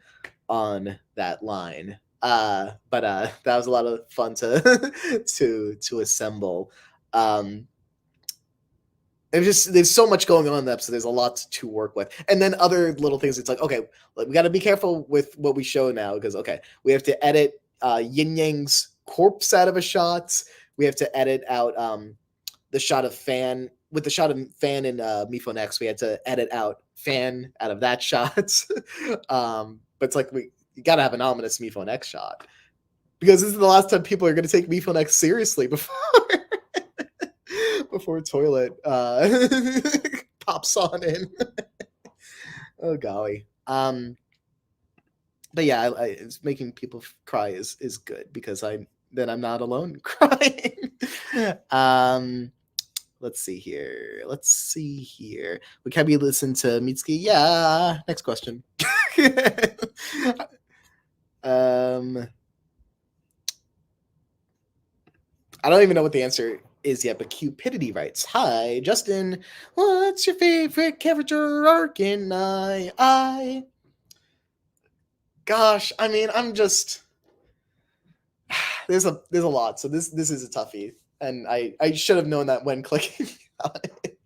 on that line. But that was a lot of fun to to assemble. There's so much going on in the episode. There's a lot to work with, and then other little things. It's like, okay, we got to be careful with what we show now because we have to edit Yin Yang's corpse out of a shot. We have to edit out the shot of Fan with the shot of Fan in Mifo Next. We had to edit out Fan out of that shot. But it's like you got to have an ominous Mifo Next shot because this is the last time people are going to take Mifo Next seriously before Toilet pops on in. Oh golly. But yeah, it's making people cry is good because I'm not alone crying. Let's see here. Would Kebby listen to Mitsuki? Yeah. Next question. I don't even know what the answer is yet, but Cupidity writes, "Hi, Justin. What's your favorite character arc in I?" Gosh, I mean, I'm just there's a lot, so this is a toughie, and I should have known that when clicking on it.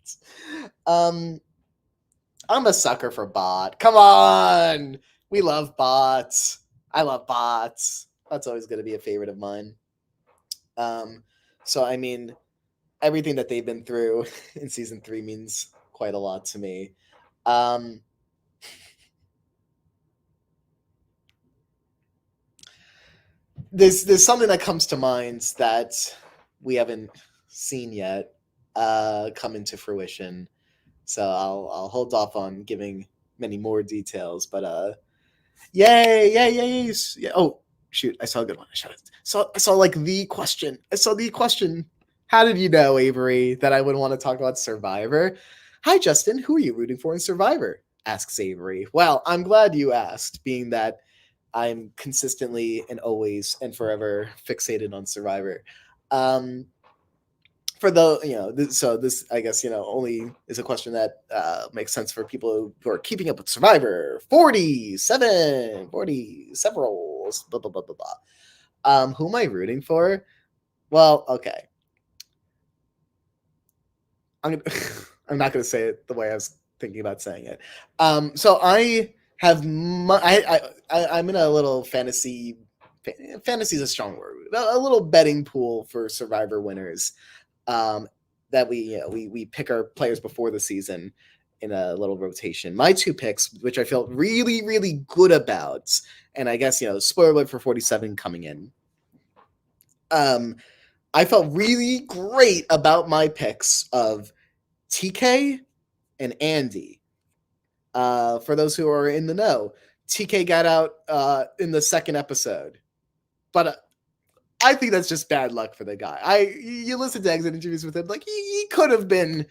I'm a sucker for Bot. Come on, we love bots. I love bots. That's always going to be a favorite of mine. So I mean, everything that they've been through in season 3 means quite a lot to me. There's something that comes to mind that we haven't seen yet come into fruition. So I'll hold off on giving many more details. But yay! Oh shoot, I saw a good one. I saw like the question. I saw the question. How did you know, Avery, that I would want to talk about Survivor? Hi, Justin. Who are you rooting for in Survivor? Asks Avery. Well, I'm glad you asked, being that I'm consistently and always and forever fixated on Survivor. For the, this I guess, only is a question that makes sense for people who are keeping up with Survivor. 47, 40, several, blah, blah, blah, blah, blah. Who am I rooting for? Well, okay. I'm not going to say it the way I was thinking about saying it. So I have I'm in a little fantasy. Fantasy is a strong word. A little betting pool for Survivor winners. That we pick our players before the season in a little rotation. My 2 picks, which I felt really, really good about, and I guess spoiler alert for 47 coming in. I felt really great about my picks of TK and Andy. For those who are in the know, TK got out in the second episode, but I think that's just bad luck for the guy. You listen to exit interviews with him, like he could have been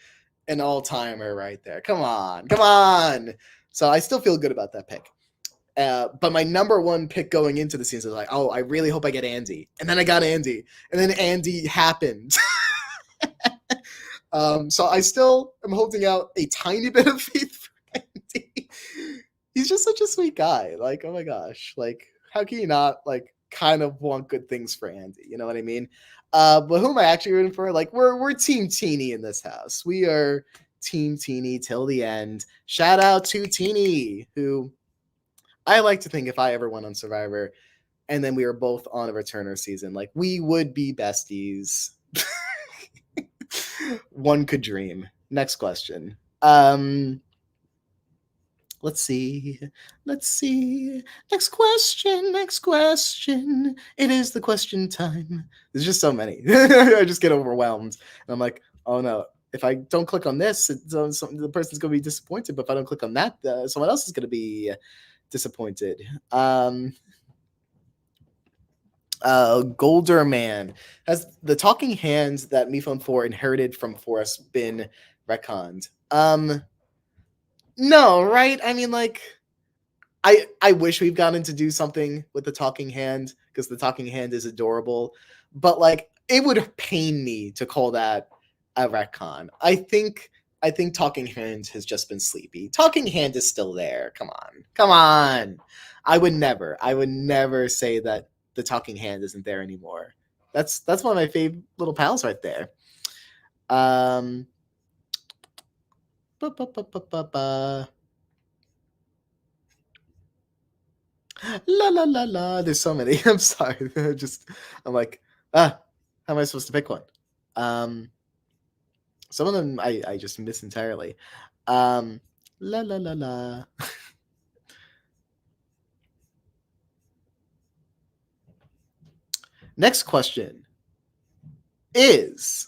an all-timer right there. Come on. So I still feel good about that pick. But my number 1 pick going into the season was like, oh, I really hope I get Andy. And then I got Andy. And then Andy happened. So I still am holding out a tiny bit of faith for Andy. He's just such a sweet guy. Like, oh my gosh. Like, how can you not, like, kind of want good things for Andy? You know what I mean? But who am I actually rooting for? Like, we're Team Teeny in this house. We are Team Teeny till the end. Shout out to Teeny, who I like to think if I ever went on Survivor and then we were both on a returner season, like we would be besties. One could dream. Next question. Let's see. Next question. It is the question time. There's just so many. I just get overwhelmed. And I'm like, oh no. if I don't click on this, the person's going to be disappointed. But if I don't click on that, someone else is going to be disappointed. Golder Man, has the talking hands that MePhone 4 inherited from Forrest been retconned? No, right? I mean, like, I wish we've gotten to do something with the talking hand, because the talking hand is adorable, but like, it would pain me to call that a retcon. I think talking hand has just been sleepy. Talking hand is still there. Come on. I would never say that the talking hand isn't there anymore. That's one of my favorite little pals right there. La la la la. There's so many. I'm sorry. I'm like, how am I supposed to pick one? Some of them I just miss entirely. La la la la. Next question is,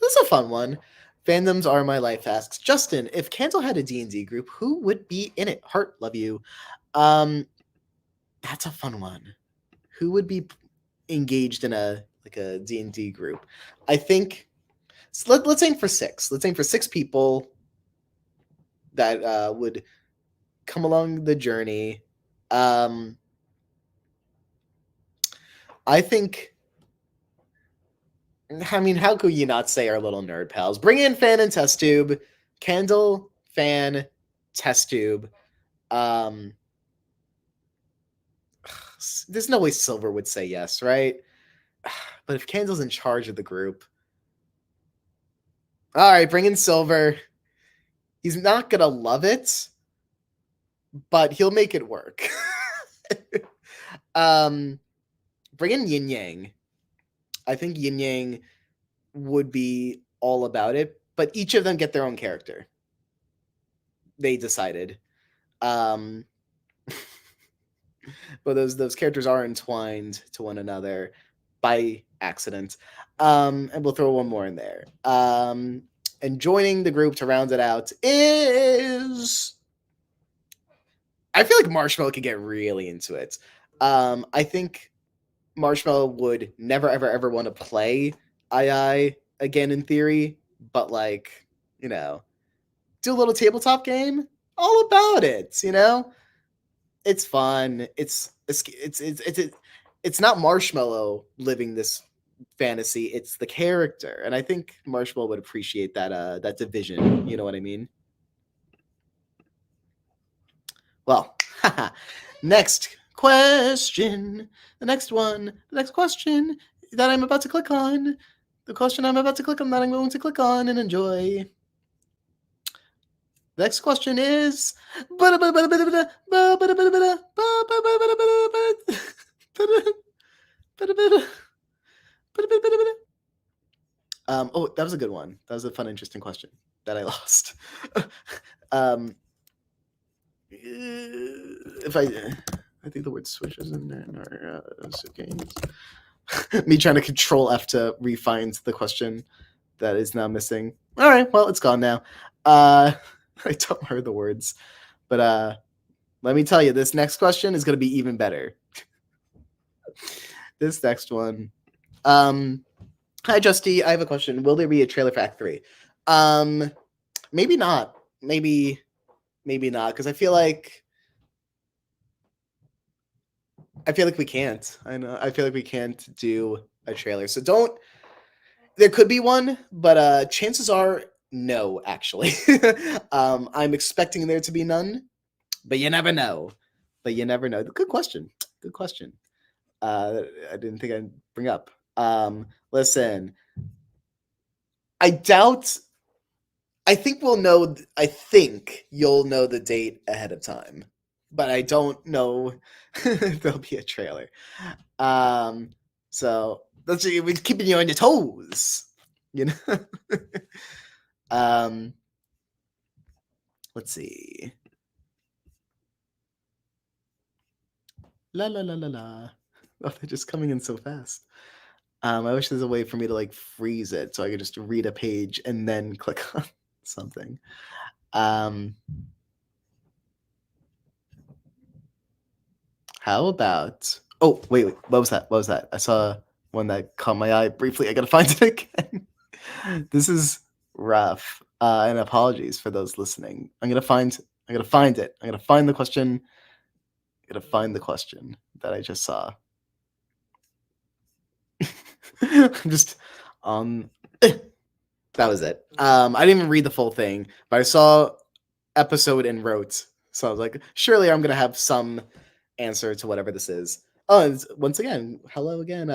this is a fun one. Fandoms Are My Life asks, Justin, if Candle had a D&D group, who would be in it? Heart, love you. That's a fun one. Who would be engaged in a D&D group? I think, so let's aim for 6. Let's aim for 6 people that would come along the journey. I think, I mean, how could you not say our little nerd pals? Bring in Fan and Test Tube, Candle, Fan, Test Tube. There's no way Silver would say yes, right? But if Candle's in charge of the group, all right, bring in Silver. He's not gonna love it, but he'll make it work. Bring in Yin Yang. I think Yin Yang would be all about it, but each of them get their own character. They decided. But those characters are entwined to one another by accident. And we'll throw one more in there. And joining the group to round it out is, I feel like Marshmallow could get really into it. I think Marshmallow would never, ever, ever want to play II again in theory, but like, do a little tabletop game, all about it, It's fun. It's not Marshmallow living this fantasy, it's the character. And I think Marshmallow would appreciate that division, you know what I mean? Well, next question. The next question that I'm about to click on. The question I'm about to click on that I'm going to click on and enjoy. The next question is, that was a good one. That was a fun, interesting question that I lost. If I think the word switch is in there in our games. Me trying to Control F to re-find the question that is now missing. All right, well, it's gone now. I don't hear the words, but let me tell you, this next question is going to be even better. This next one. Hi, Justy. I have a question. Will there be a trailer for Act 3? Maybe not. Maybe not, because I feel like we can't. I feel like we can't do a trailer. So there could be one, but chances are no, actually. I'm expecting there to be none, but you never know. Good question. I didn't think I'd bring up. Listen, I think you'll know the date ahead of time, but I don't know if there'll be a trailer. So we're keeping you on your toes, Let's see. La la la la la. Oh, they're just coming in so fast. I wish there's a way for me to like freeze it so I could just read a page and then click on something. How about? Oh, wait. What was that? What was that? I saw one that caught my eye briefly. I gotta find it again. This is rough. And apologies for those listening. I'm gonna find it. I'm gonna find the question. I'm gonna find the question that I just saw. I'm just that was it. I didn't even read the full thing, but I saw episode and wrote. So I was like, surely I'm gonna have some answer to whatever this is. Oh, and once again, hello again.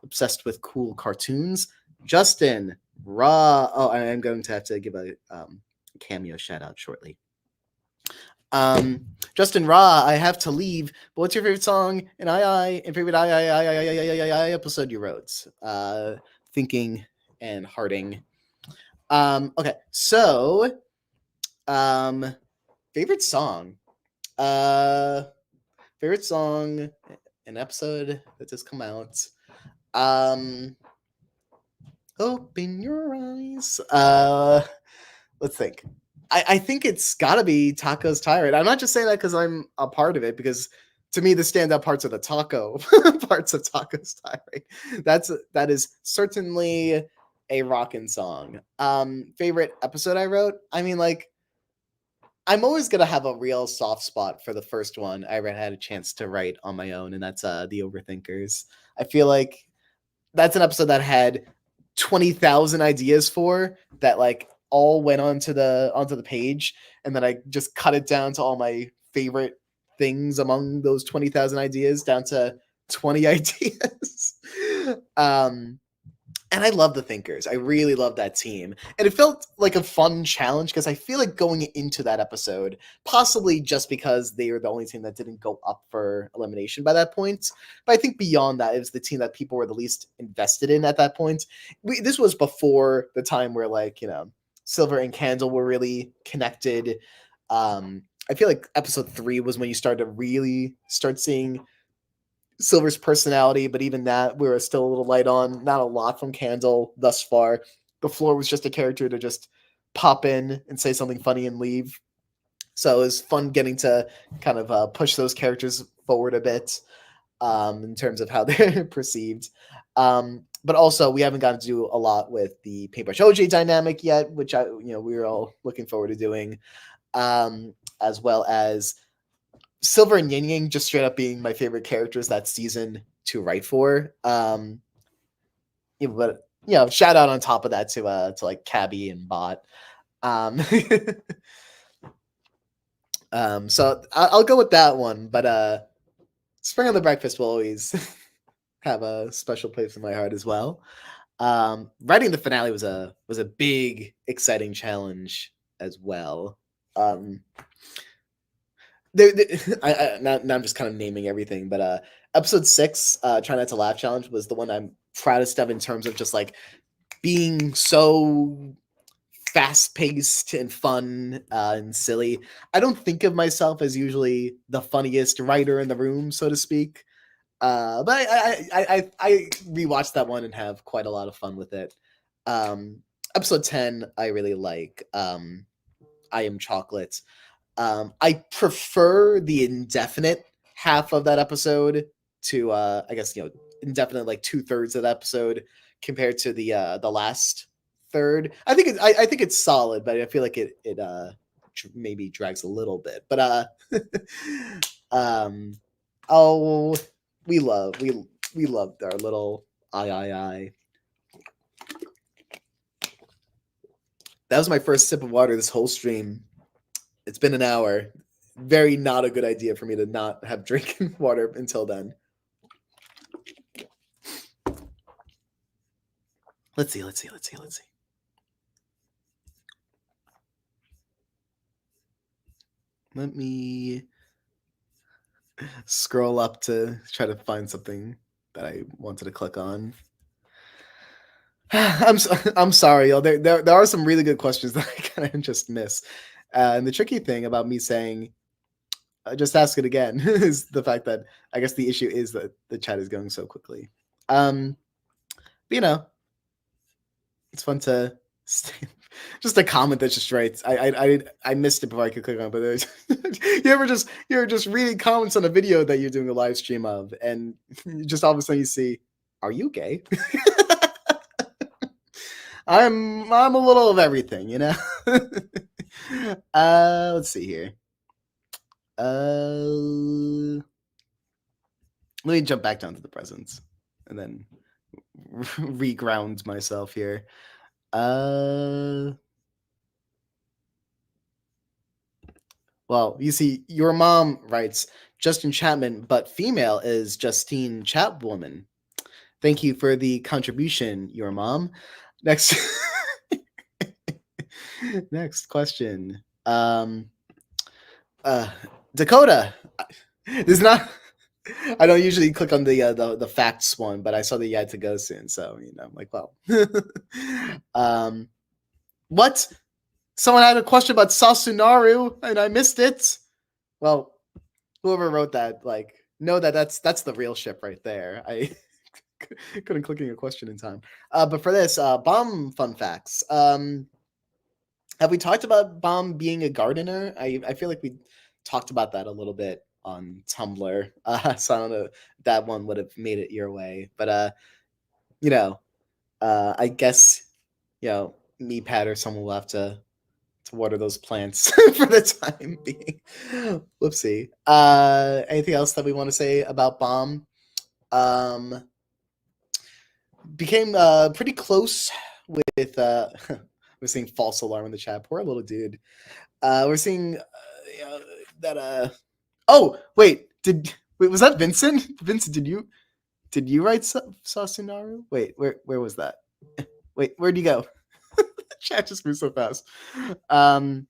Obsessed with cool cartoons. Justin Raw. Oh, I am going to have to give a cameo shout out shortly. Justin Raw, I have to leave. But what's your favorite song and favorite I episode you wrote? Thinking and hearting. Okay, so favorite song. Favorite song, an episode that just come out. Open your eyes. Let's think. I think it's gotta be Taco's Tirade. I'm not just saying that because I'm a part of it, because to me the standout parts are the taco parts of Taco's Tirade. That is certainly a rockin' song. Favorite episode I wrote? I mean, like, I'm always gonna have a real soft spot for the first one I ever had a chance to write on my own, and that's The Overthinkers. I feel like that's an episode that had 20,000 ideas for that, like, all went onto the page, and then I just cut it down to all my favorite things among those 20,000 ideas down to 20 ideas. And I love the Thinkers. I really love that team. And it felt like a fun challenge because I feel like going into that episode, possibly just because they were the only team that didn't go up for elimination by that point. But I think beyond that, it was the team that people were the least invested in at that point. This was before the time where, like, Silver and Candle were really connected. I feel like episode 3 was when you started to really start seeing Silver's personality, but even that we were still a little light on. Not a lot from Candle thus far. The Floor was just a character to just pop in and say something funny and leave. So it was fun getting to kind of push those characters forward a bit in terms of how they're perceived. But also, we haven't gotten to do a lot with the Paintbrush OJ dynamic yet, which we were all looking forward to doing, as well as Silver and Yin Yang just straight up being my favorite characters that season to write for. But shout out on top of that to like Cabby and Bot. So I'll go with that one. But Spring on the Breakfast will always have a special place in my heart as well. Writing the finale was a big, exciting challenge as well. Now I'm just kind of naming everything, but episode 6, Try Not to Laugh challenge, was the one I'm proudest of in terms of just like being so fast paced and fun and silly. I don't think of myself as usually the funniest writer in the room, so to speak. But I rewatched that one and have quite a lot of fun with it. Episode 10, I really like. I Am Chocolate. I prefer the indefinite half of that episode to I guess indefinite, like 2/3 of the episode compared to the last third. I think it's solid, but I feel like it maybe drags a little bit. But we loved our little I. That was my first sip of water this whole stream. It's been an hour. Very not a good idea for me to not have drinking water until then. Let's see. Let me scroll up to try to find something that I wanted to click on. I'm sorry, y'all. There are some really good questions that I kind of just miss. And the tricky thing about me saying, just ask it again, is the fact that I guess the issue is that the chat is going so quickly. But it's fun to just a comment that's just right. I missed it before I could click on it, but there's you're just reading comments on a video that you're doing a live stream of, and just all of a sudden you see, are you gay? I'm a little of everything, Let's see here. Let me jump back down to the presents and then reground myself here. Well, you see, your mom writes Justin Chapman, but female is Justine Chapwoman. Thank you for the contribution, your mom. Next next question. Dakota. This is not I don't usually click on the facts one, but I saw that you had to go soon, so I'm like, well. What? Someone had a question about Sasunaru, and I missed it. Well, whoever wrote that, know that that's the real ship right there. I couldn't click a question in time. But for this, Bomb fun facts. Have we talked about Bomb being a gardener? I feel like we talked about that a little bit on Tumblr. So I don't know if that one would have made it your way. But I guess Mead or someone will have to water those plants for the time being. Whoopsie. Anything else that we want to say about Bomb? Became pretty close with we're seeing false alarm in the chat. Poor little dude. We're seeing that oh wait, was that Vincent? Vincent, did you write Sasunaru? Wait, where was that? Wait, where'd you go? The chat just moved so fast. I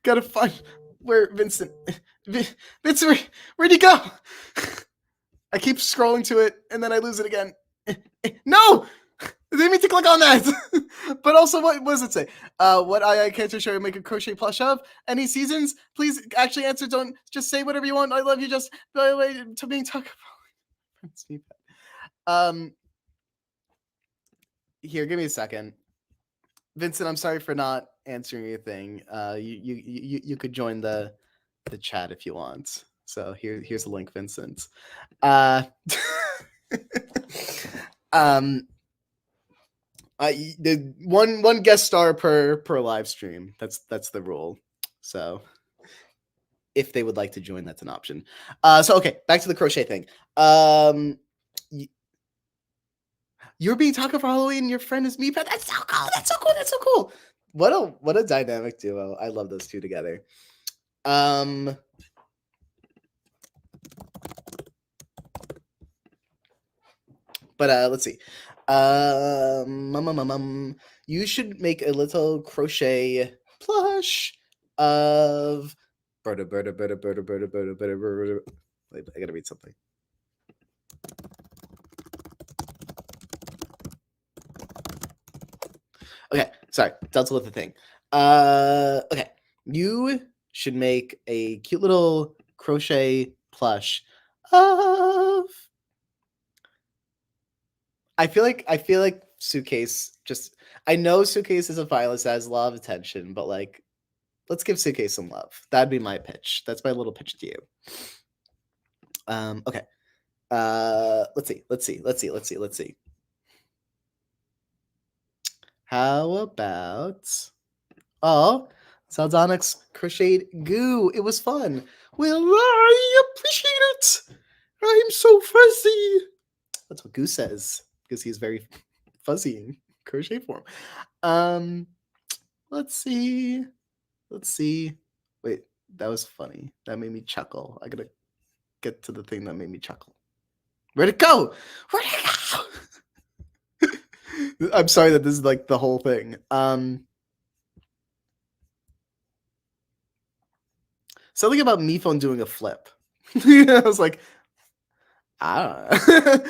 gotta find where Vincent. Vincent, where'd you go? I keep scrolling to it and then I lose it again. No! I didn't mean to click on that. But also, what does it say? What AI character should I make a crochet plush of? Any seasons? Please actually answer. Don't just say whatever you want. I love you. Just by the way, to being talk about. Here, give me a second. Vincent, I'm sorry for not answering your thing. You could join the chat if you want. So here's a link, Vincent. The one guest star per live stream. That's the rule. So if they would like to join, that's an option. So okay, back to the crochet thing. You're being taco for Halloween, and your friend is Mead. That's so cool. That's so cool. That's so cool. What a dynamic duo. I love those two together. But let's see. You should make a little crochet plush of Wait, I gotta read something. Okay, sorry. Dealt with the thing. Okay. You should make a cute little crochet plush of I feel like Suitcase just I know Suitcase is a finalist that has a lot of attention, but let's give Suitcase some love. That'd be my pitch. That's my little pitch to you. Okay. Let's see. How about Saldonic's crocheted goo? It was fun. Well, I appreciate it. I'm so fuzzy. That's what Goo says because he's very fuzzy in crochet form. Let's see. Wait, that was funny. That made me chuckle. I gotta get to the thing that made me chuckle. Where'd it go? I'm sorry that this is the whole thing. Something about Mephone doing a flip. I was like, I don't know.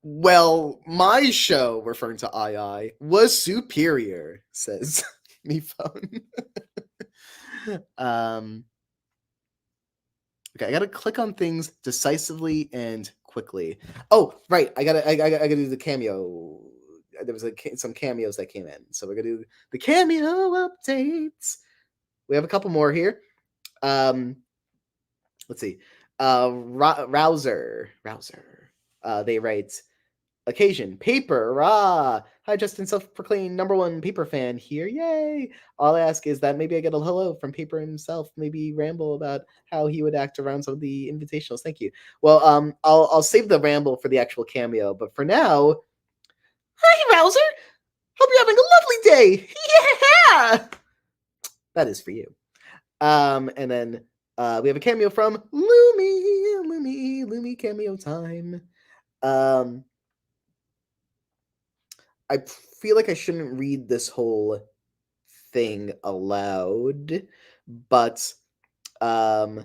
Well, my show, referring to II, was superior, says Mephone. Okay, I gotta click on things decisively and quickly. Oh, right. I gotta do the cameo. There was some cameos that came in, so we're gonna do the cameo updates. We have a couple more here. Let's see. Rouser. They write occasion paper. Hi, Justin, self-proclaimed #1 paper fan here. Yay! All I ask is that maybe I get a hello from Paper himself. Maybe ramble about how he would act around some of the invitationals. Thank you. Well, I'll save the ramble for the actual cameo, but for now, hi, Rouser. Hope you're having a lovely day. Yeah, that is for you. And then we have a cameo from Lumi cameo time. I feel like I shouldn't read this whole thing aloud, but my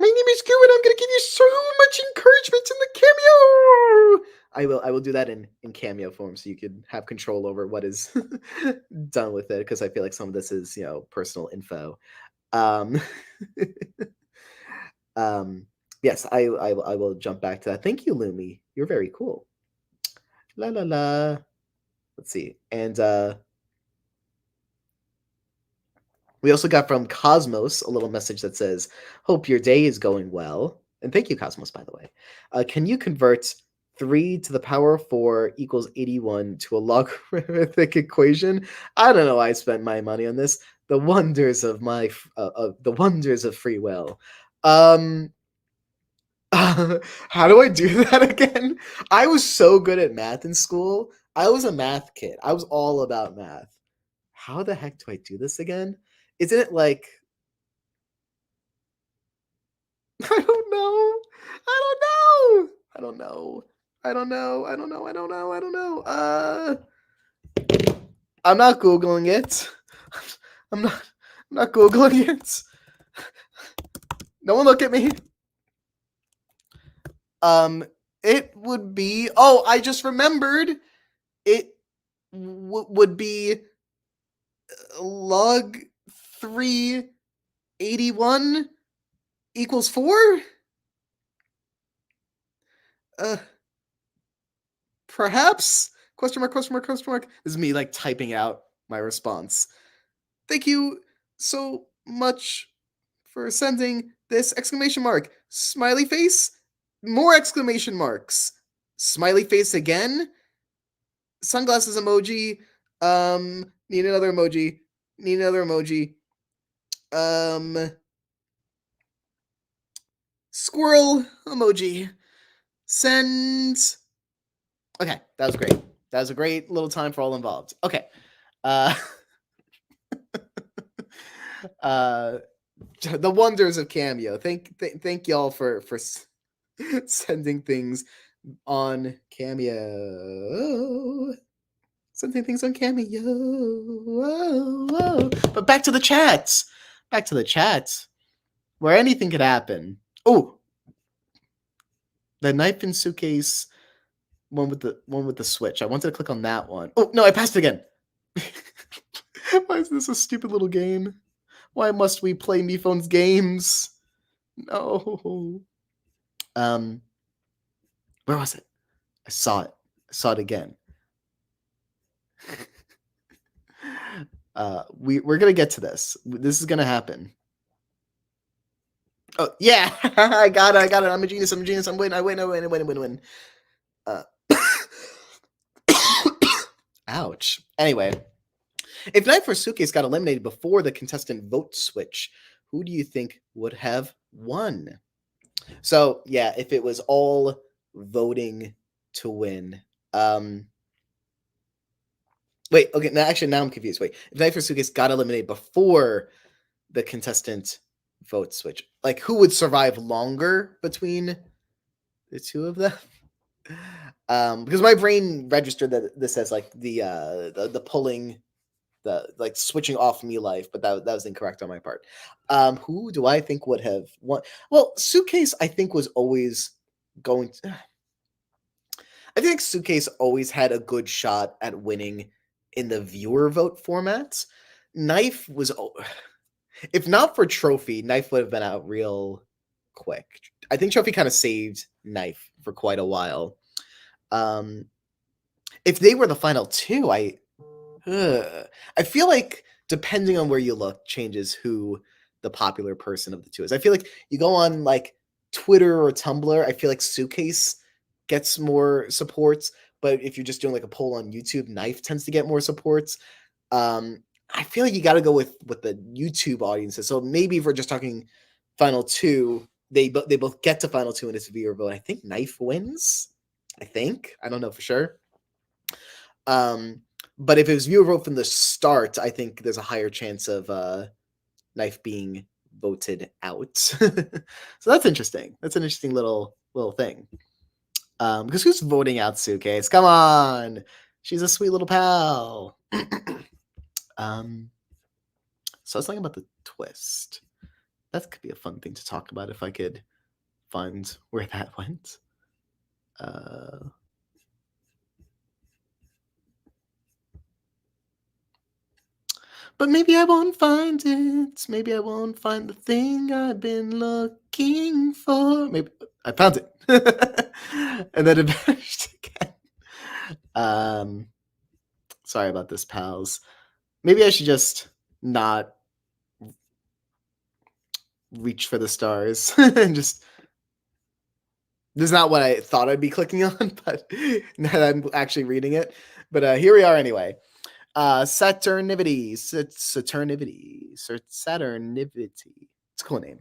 name is Q and I'm gonna give you so much encouragement in the cameo. I will do that in cameo form so you can have control over what is done with it, because I feel like some of this is, personal info. Yes, I will jump back to that. Thank you, Lumi. You're very cool. La la la. Let's see. And we also got from Cosmos a little message that says, hope your day is going well. And thank you, Cosmos, by the way. Can you convert 3 to the power 4 equals 81 to a logarithmic equation? I don't know why I spent my money on this. The wonders of the wonders of free will. How do I do that again? I was so good at math in school. I was a math kid. I was all about math. How the heck do I do this again? Isn't it like... I don't know. I'm not Googling it. I'm not Googling it. No one look at me. It would be... Oh, I just remembered. It would be log 381 equals 4? Perhaps? Question mark. This is me like typing out my response. Thank you so much for sending this exclamation mark. Smiley face? More exclamation marks. Smiley face again? Sunglasses emoji. Need another emoji. Squirrel emoji. Send. Okay, that was great. That was a great little time for all involved. Okay. The wonders of Cameo. Thank y'all for sending things on Cameo. Sending things on Cameo. Whoa. But back to the chats. Where anything could happen. Oh, the knife and suitcase one with the switch. I wanted to click on that one. Oh no, I passed it again. Why is this a stupid little game? Why must we play me phone's games? No. Where was it? I saw it again. We're gonna get to this. This is gonna happen. Oh yeah, I got it. I'm a genius. I win. Ouch. Anyway, if Knife or Suitcase got eliminated before the contestant vote switch, who do you think would have won? So yeah, if it was all voting to win. Wait, okay, now I'm confused. Wait, if Knife or Suitcase got eliminated before the contestant vote switch, like who would survive longer between the two of them? Because my brain registered that this as like the pulling, the like switching off me life, but that was incorrect on my part. Who do I think would have won? Well, Suitcase I think was always going to... I think Suitcase always had a good shot at winning in the viewer vote format. Knife was... If not for Trophy, Knife would have been out real quick. I think Trophy kind of saved Knife for quite a while. If they were the final two, I feel like depending on where you look changes who the popular person of the two is. I feel like you go on like Twitter or Tumblr, I feel like Suitcase gets more supports, but if you're just doing like a poll on YouTube, Knife tends to get more supports. I feel like you got to go with the YouTube audiences. So maybe if we're just talking final two, they both get to final two in its viewer vote. I think Knife wins. I don't know for sure. But if it was viewer vote from the start, I think there's a higher chance of Knife being voted out. So that's interesting. That's an interesting little thing. Because who's voting out Suitcase? Come on, she's a sweet little pal. So I was thinking about the twist. That could be a fun thing to talk about if I could find where that went. But maybe I won't find it. Maybe I won't find the thing I've been looking for. Maybe I found it. And then it vanished again. Sorry about this, pals. Maybe I should just not reach for the stars and just... This is not what I thought I'd be clicking on, but now that I'm actually reading it. But here we are anyway. Saturnivity. It's a cool name.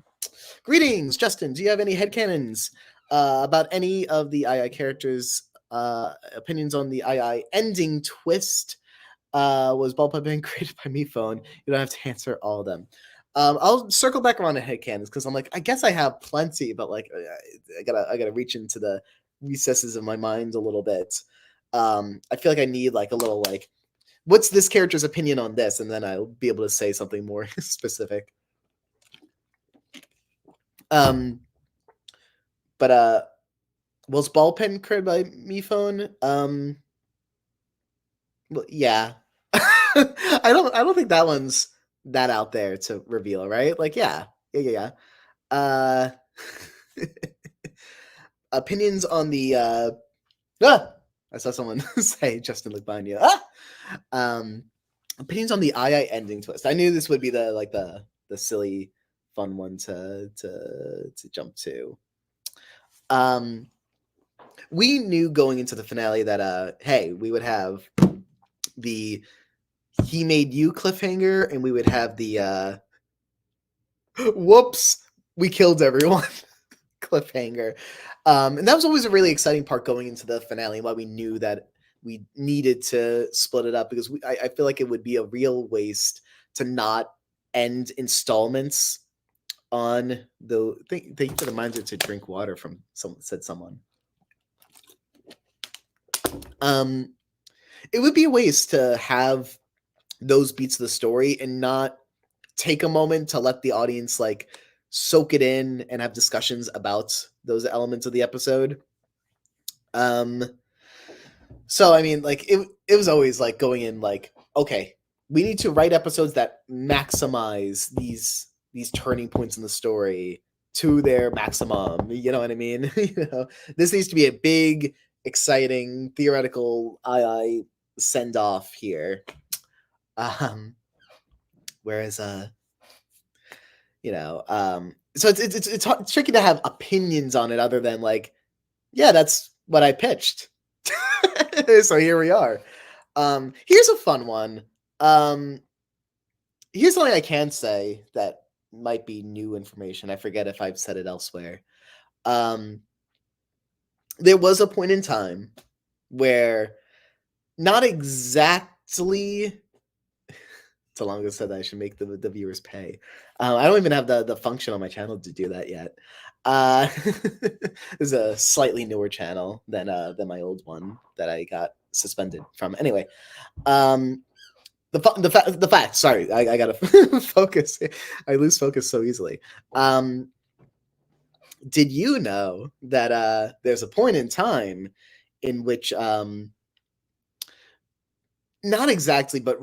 Greetings, Justin. Do you have any headcanons about any of the II characters' opinions on the II ending twist? Was Ballpipe being created by MePhone? You don't have to answer all of them. I'll circle back around to headcanons because I'm like, I guess I have plenty, but like, I gotta reach into the recesses of my mind a little bit. I feel like I need like a little like, what's this character's opinion on this, and then I'll be able to say something more specific. But was Ballpen created by MePhone? Well, yeah. I don't think that one's that out there to reveal, right? Like, yeah. Opinions on the I saw someone say Justin look behind you. Opinions on the II ending twist. I knew this would be the silly fun one to jump to. We knew going into the finale that hey, we would have the he made you cliffhanger, and we would have the whoops, we killed everyone cliffhanger. And that was always a really exciting part going into the finale, and why we knew that we needed to split it up, because I feel like it would be a real waste to not end installments on the thing. Thank you for the reminder to drink water from someone. It would be a waste to have those beats of the story and not take a moment to let the audience like soak it in and have discussions about those elements of the episode. So I mean, like it was always like going in like, okay, we need to write episodes that maximize these turning points in the story to their maximum. You know what I mean? This needs to be a big, exciting, theoretical II send off here. Whereas so it's tricky to have opinions on it other than like, yeah, that's what I pitched. So here we are. Here's a fun one. Here's something I can say that might be new information. I forget if I've said it elsewhere. There was a point in time where not exactly... Talongo said that I should make the viewers pay. I don't even have the function on my channel to do that yet. This is a slightly newer channel than my old one that I got suspended from. Anyway, the fact. Sorry, I gotta focus. I lose focus so easily. Did you know that there's a point in time in which not exactly, but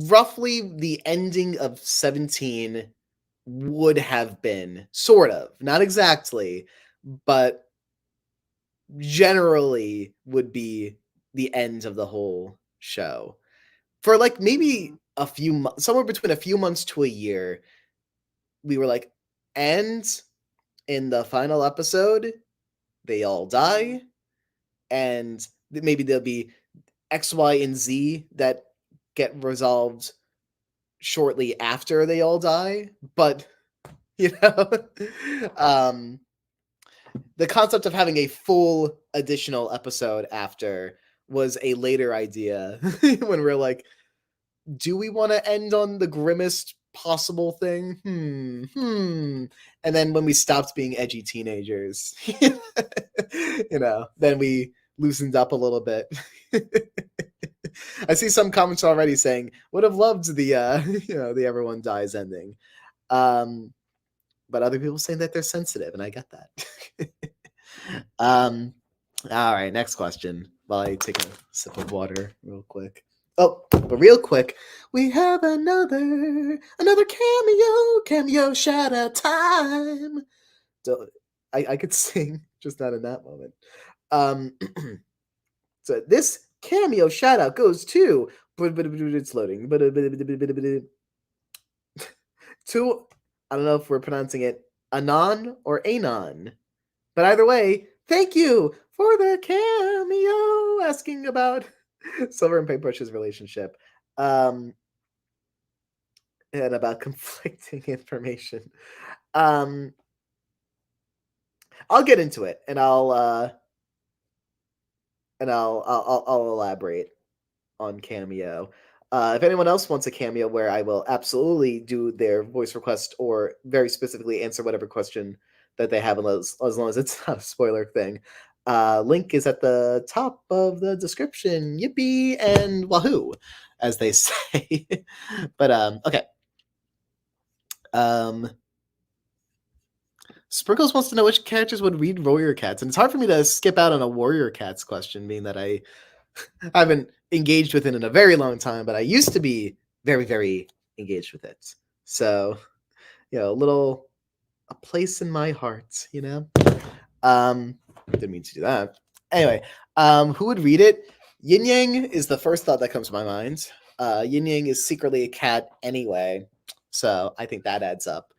roughly the ending of 17 would have been sort of, not exactly, but generally would be the end of the whole show. For like maybe a few somewhere between a few months to a year, we were like, and in the final episode, they all die, and maybe there'll be X, Y, and Z that get resolved shortly after they all die. But you know, the concept of having a full additional episode after was a later idea when we're like, do we want to end on the grimmest possible thing? And then when we stopped being edgy teenagers, then we loosened up a little bit. I see some comments already saying would have loved the the everyone dies ending. But other people saying that they're sensitive, and I get that. All right, next question. While I take a sip of water real quick. Oh, but real quick, we have another cameo shout out time. So I could sing, just not in that moment. So this cameo shout out goes to it's loading. To I don't know if we're pronouncing it Anon or Anon. But either way, thank you for the cameo asking about Silver and Paintbrush's relationship. And about conflicting information. I'll get into it, and I'll elaborate on cameo. If anyone else wants a cameo where I will absolutely do their voice request or very specifically answer whatever question that they have, as long as it's not a spoiler thing, link is at the top of the description. Yippee and wahoo, as they say. But okay. Sprinkles wants to know which characters would read Warrior Cats, and it's hard for me to skip out on a Warrior Cats question, being that I haven't engaged with it in a very long time, but I used to be very, very engaged with it. So, a place in my heart, Didn't mean to do that. Anyway, who would read it? Yin Yang is the first thought that comes to my mind. Yin Yang is secretly a cat anyway, so I think that adds up.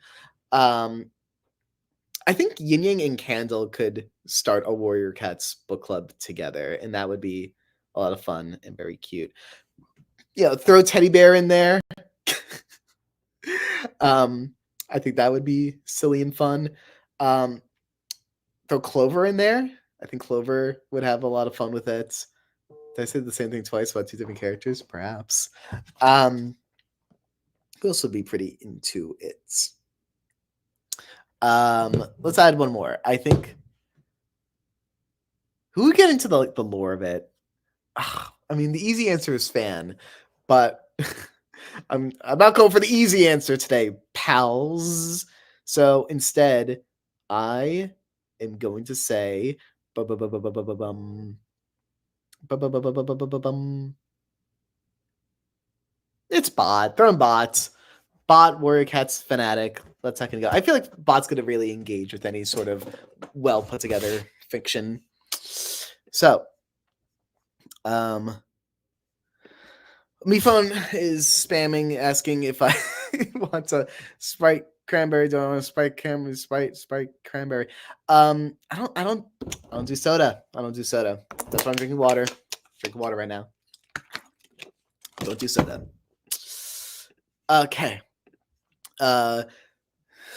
I think Yin Yang and Candle could start a Warrior Cats book club together, and that would be a lot of fun and very cute. Throw Teddy Bear in there. I think that would be silly and fun. Throw Clover in there. I think Clover would have a lot of fun with it. Did I say the same thing twice about two different characters? Perhaps. Who else would be pretty into it? Let's add one more. I think who would get into the lore of it? I mean, the easy answer is Fan, but I'm not going for the easy answer today, pals. So instead, I am going to say it's Bot. Throw in Bots. Bot, Warrior Cats, Fanatic. Let's not gonna go. I feel like Bot's gonna really engage with any sort of well put together fiction. So, MePhone is spamming, asking if I want a Sprite cranberry. Do I want a Sprite cranberry? Sprite cranberry. I don't do soda. I don't do soda. That's why I'm drinking water. Drinking water right now. Don't do soda. Okay.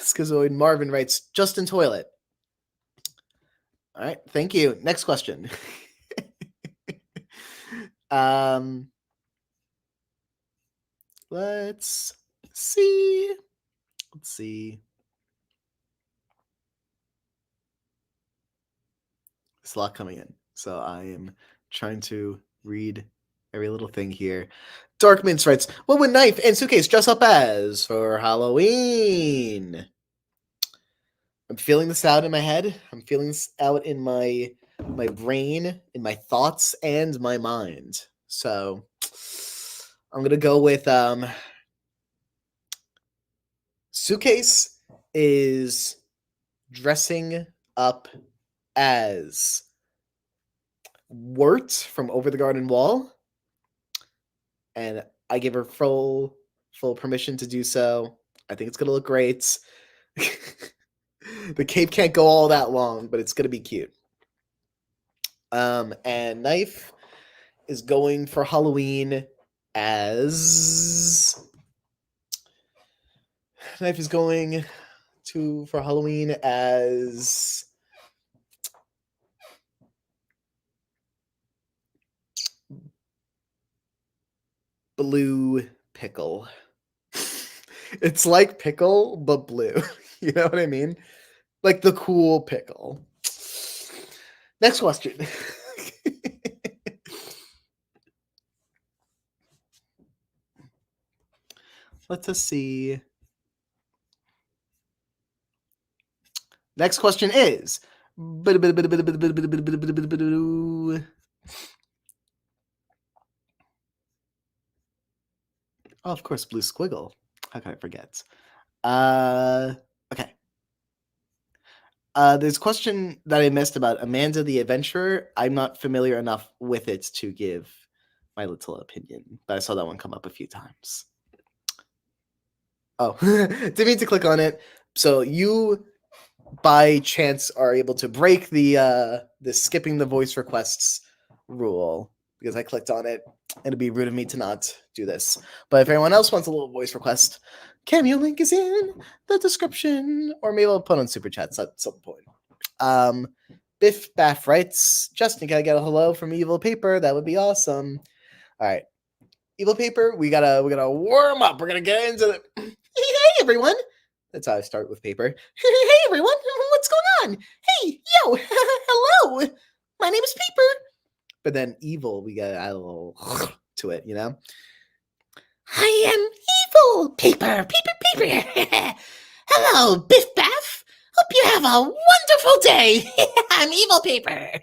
Schizoid Marvin writes, Justin Toilet. All right, thank you. Next question. Let's see. There's a lot coming in, so I am trying to read every little thing here. Dark Mince writes, what would Knife and Suitcase dress up as for Halloween? I'm feeling this out in my head. I'm feeling this out in my brain, in my thoughts, and my mind. So I'm gonna go with Suitcase is dressing up as Wirt from Over the Garden Wall, and I give her full permission to do so. I think it's gonna look great. The cape can't go all that long, but it's gonna be cute. And Knife is going for Halloween as Knife is going for Halloween as Blue Pickle. It's like Pickle, but blue. You know what I mean? Like the cool Pickle. Next question. Let us see. Next question is. Oh, of course, Blue Squiggle. How can I forget? Okay. There's a question that I missed about Amanda the Adventurer. I'm not familiar enough with it to give my little opinion, but I saw that one come up a few times. Oh, didn't mean to click on it. So you, by chance, are able to break the skipping the voice requests rule because I clicked on it. It'd be rude of me to not do this. But if anyone else wants a little voice request, Cameo link is in the description, or maybe I'll put on super chats at some point. Biff Baff writes, Justin, can I get a hello from Evil Paper? That would be awesome. All right, Evil Paper, we gotta warm up. We're gonna get into the. Hey everyone. That's how I start with Paper. Hey everyone, what's going on? Hey, yo, hello. My name is Paper. But then Evil, we got a little to it, you know. I am Evil Paper. Hello, Biff Baff. Hope you have a wonderful day. I'm Evil Paper.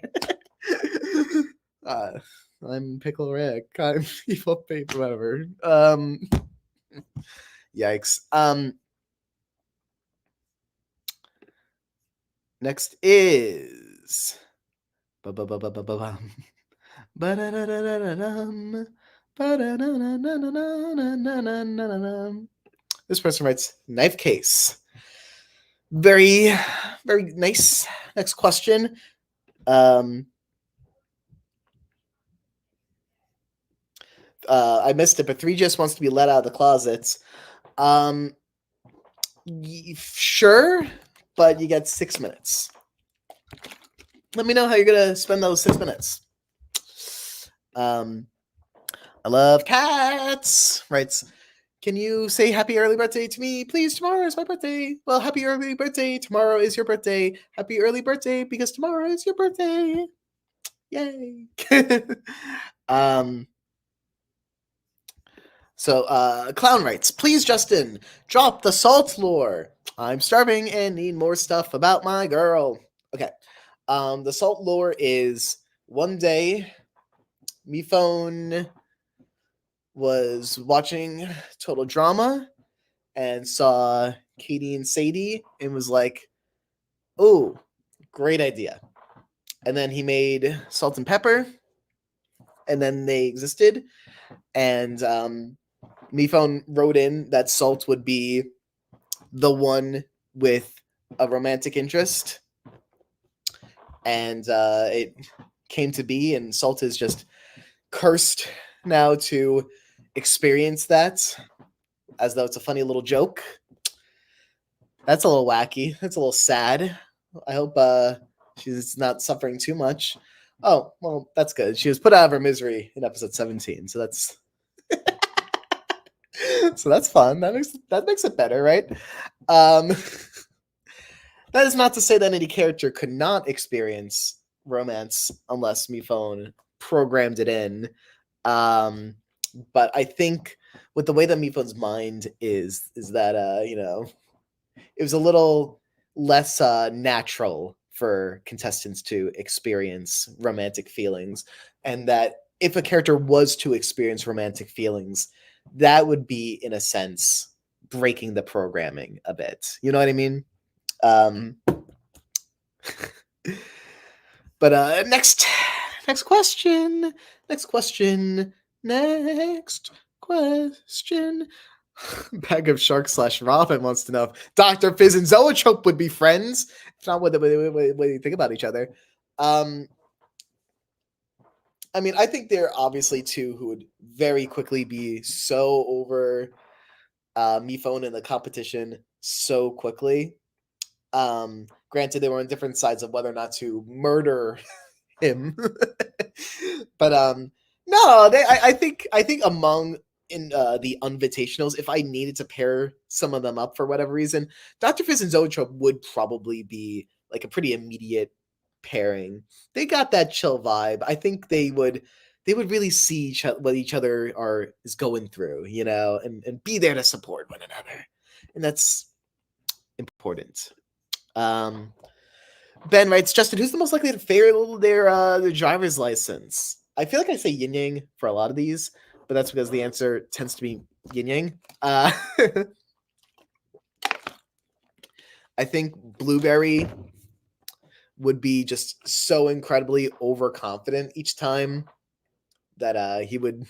I'm Pickle Rick. I'm Evil Paper, whatever. Yikes. Next is this person writes Knifecase. Very, very nice. Next question. I missed it, but 3 just wants to be let out of the closet. Sure, but you get 6 minutes. Let me know how you're gonna spend those 6 minutes. I love cats. Writes, can you say happy early birthday to me, please? Tomorrow is my birthday. Well, happy early birthday. Tomorrow is your birthday. Happy early birthday because tomorrow is your birthday. Yay. So Clown writes, please, Justin, drop the salt lore. I'm starving and need more stuff about my girl. Okay. The salt lore is one day me phone was watching Total Drama and saw Katie and Sadie and was like, oh, great idea. And then he made Salt and Pepper, and then they existed. And me phone wrote in that Salt would be the one with a romantic interest. And it came to be, and Salt is just cursed now to experience that as though it's a funny little joke. That's a little wacky. That's a little sad. I hope she's not suffering too much. Oh, well, that's good. She was put out of her misery in episode 17, so that's so that's fun. That makes it better, right? That is not to say that any character could not experience romance unless Mifone programmed it in. But I think with the way that Mifone's mind is that it was a little less natural for contestants to experience romantic feelings, and that if a character was to experience romantic feelings, that would be, in a sense, breaking the programming a bit. You know what I mean? Um, but next question. Next question. Bag of Shark / Robin wants to know if Dr. Fizz and Zoetrope would be friends. If not, what do you think about each other? I mean, I think they're obviously two who would very quickly be so over Miphone in the competition so quickly. Granted, they were on different sides of whether or not to murder him, but no, I think among in the Invitationals, if I needed to pair some of them up for whatever reason, Dr. Fizz and Zoetrope would probably be like a pretty immediate pairing. They got that chill vibe. I think they would really see what each other is going through, you know, and be there to support one another, and that's important. Ben writes, Justin, who's the most likely to fail their driver's license? I feel like I say yin yang for a lot of these, but that's because the answer tends to be yin yang. I think Blueberry would be just so incredibly overconfident each time that he would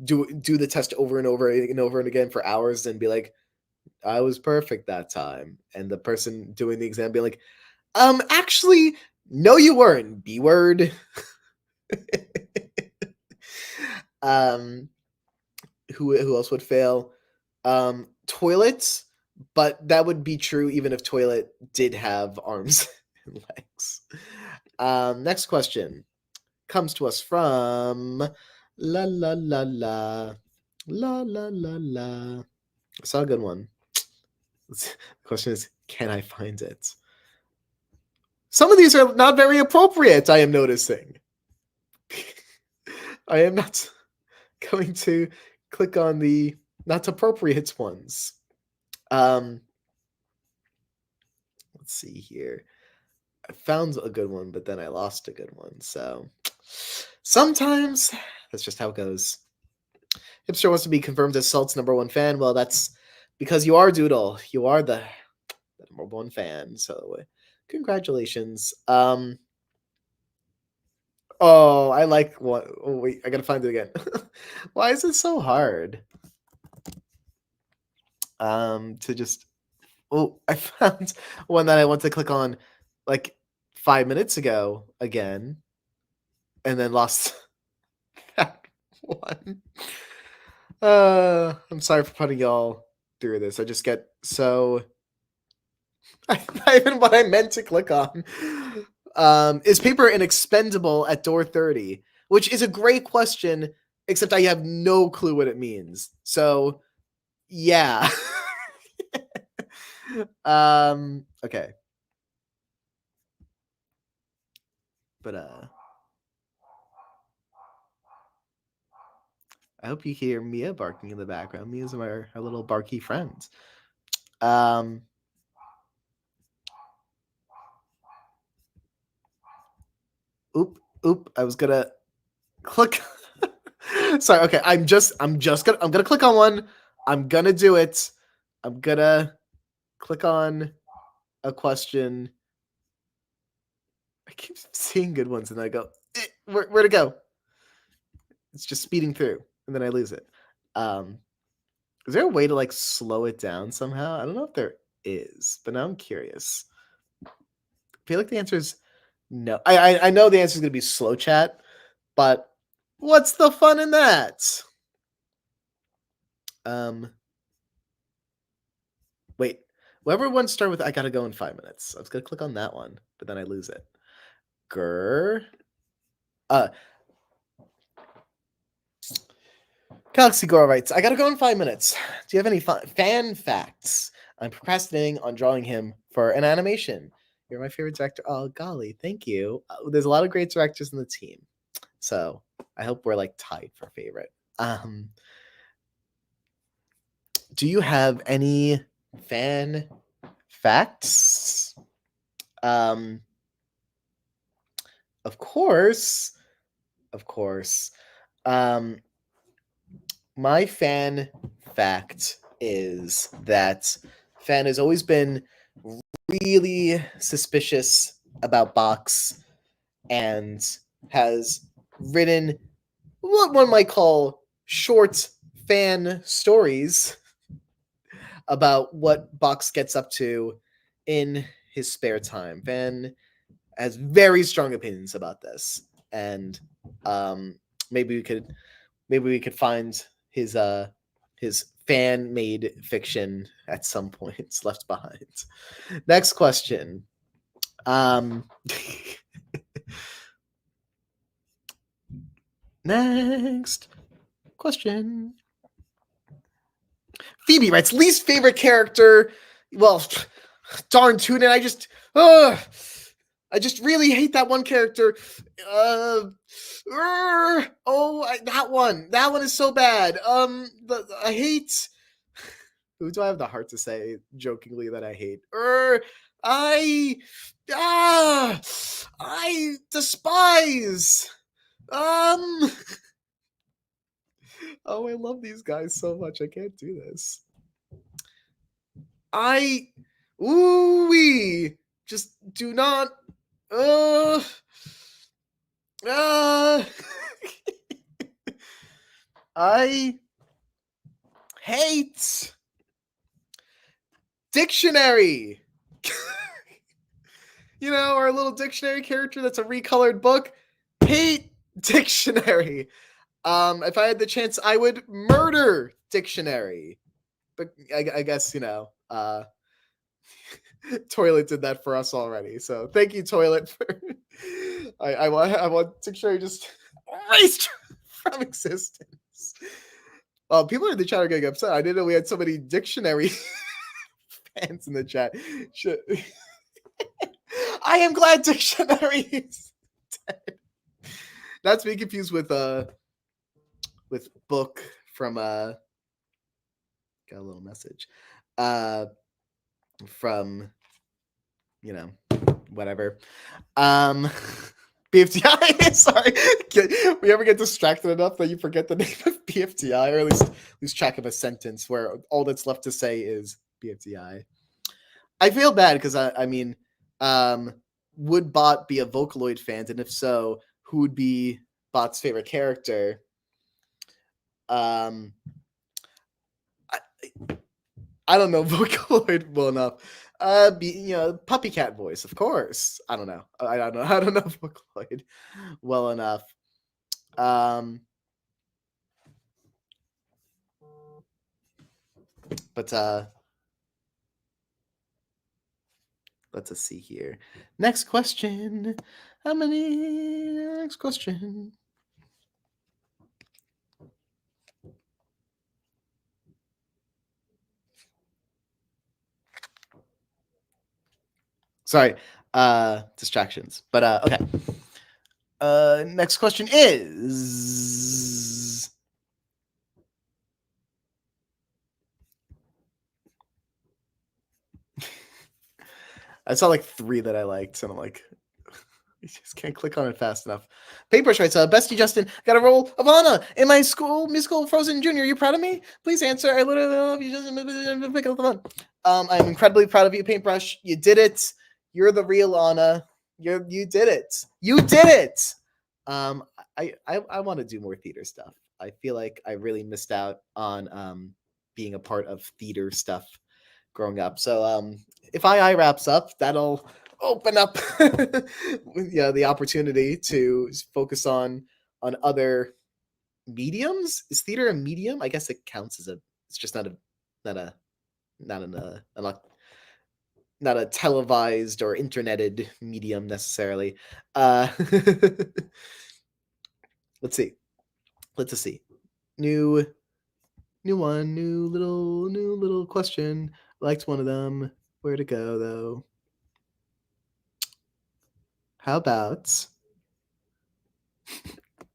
do the test over and over and over and again for hours and be like, I was perfect that time. And the person doing the exam be like, actually, no, you weren't. B word. Who else would fail? Toilet, but that would be true even if Toilet did have arms and legs. Next question comes to us from la la la la la la la la. I saw a good one. The question is, can I find it? Some of these are not very appropriate, I am noticing. I am not going to click on the not appropriate ones. Let's see here. I found a good one, but then I lost a good one. So sometimes that's just how it goes. Hipster wants to be confirmed as Salt's #1 fan. Well, that's because you are, Doodle. You are the #1 fan. So congratulations. Oh, I like what. Oh, wait, I gotta find it again. Why is it so hard? To just. Oh, I found one that I want to click on like 5 minutes ago again, and then lost that one. I'm sorry for putting y'all through this. I just get so. Not even what I meant to click on. Is paper an expendable at door 30? Which is a great question, except I have no clue what it means. So, yeah. Okay. But I hope you hear Mia barking in the background. Mia's our little barky friend. Oop, I was gonna click. Sorry, okay. I'm gonna click on one. I'm gonna do it. I'm gonna click on a question. I keep seeing good ones and I go, where to go? It's just speeding through and then I lose it. Is there a way to like slow it down somehow? I don't know if there is, but now I'm curious. I feel like the answer is no. I know the answer is gonna be slow chat, but what's the fun in that? Wait. Whoever wants to start with I gotta go in 5 minutes. I was gonna click on that one, but then I lose it. Grr. Galaxy Girl writes, I gotta go in 5 minutes. Do you have any fan facts? I'm procrastinating on drawing him for an animation. You're my favorite director. Oh, golly, thank you. There's a lot of great directors in the team. So I hope we're like tied for favorite. Do you have any fan facts? Of course. My fan fact is that Fan has always been really suspicious about Box and has written what one might call short fan stories about what Box gets up to in his spare time. Fan has very strong opinions about this, and maybe we could find his fan made fiction at some point left behind. Next question. Next question. Phoebe writes least favorite character. Well, darn Tuna, I just really hate that one character. That one. That one is so bad. I hate. Who do I have the heart to say jokingly that I hate? I despise. Oh, I love these guys so much. I can't do this. Just do not. I hate Dictionary. You know, our little dictionary character that's a recolored book. Hate Dictionary. If I had the chance, I would murder Dictionary. But I guess, you know, Toilet did that for us already. So thank you, Toilet. For I want Dictionary just erased from existence. People in the chat are getting upset. I didn't know we had so many Dictionary fans in the chat. I am glad Dictionary is dead. Not to be confused with book from got a little message from, you know, whatever. BFTI. Sorry, we ever get distracted enough that you forget the name of BFTI, or at least lose track of a sentence where all that's left to say is BFTI? I feel bad because I mean, would Bot be a Vocaloid fan, and if so, who would be Bot's favorite character? I don't know Vocaloid well enough. Puppy cat voice, of course. I don't know. I don't know Vocaloid well enough. But let's see here. Next question. How many? Next question. Sorry, distractions. But okay. Next question is. I saw like 3 that I liked, and I'm like, I just can't click on it fast enough. Paintbrush writes, Bestie Justin, got a role of Anna in my school musical Frozen Junior. Are you proud of me? Please answer. I literally love you, Justin. Pick up the fun. I'm incredibly proud of you, Paintbrush. You did it. You're the real Anna. You did it. You did it. I want to do more theater stuff. I feel like I really missed out on being a part of theater stuff growing up. So if II wraps up, that'll open up the opportunity to focus on other mediums. Is theater a medium? I guess it counts as it's just not a televised or interneted medium necessarily. Let's see. New little question. Liked one of them. Where to go though? How about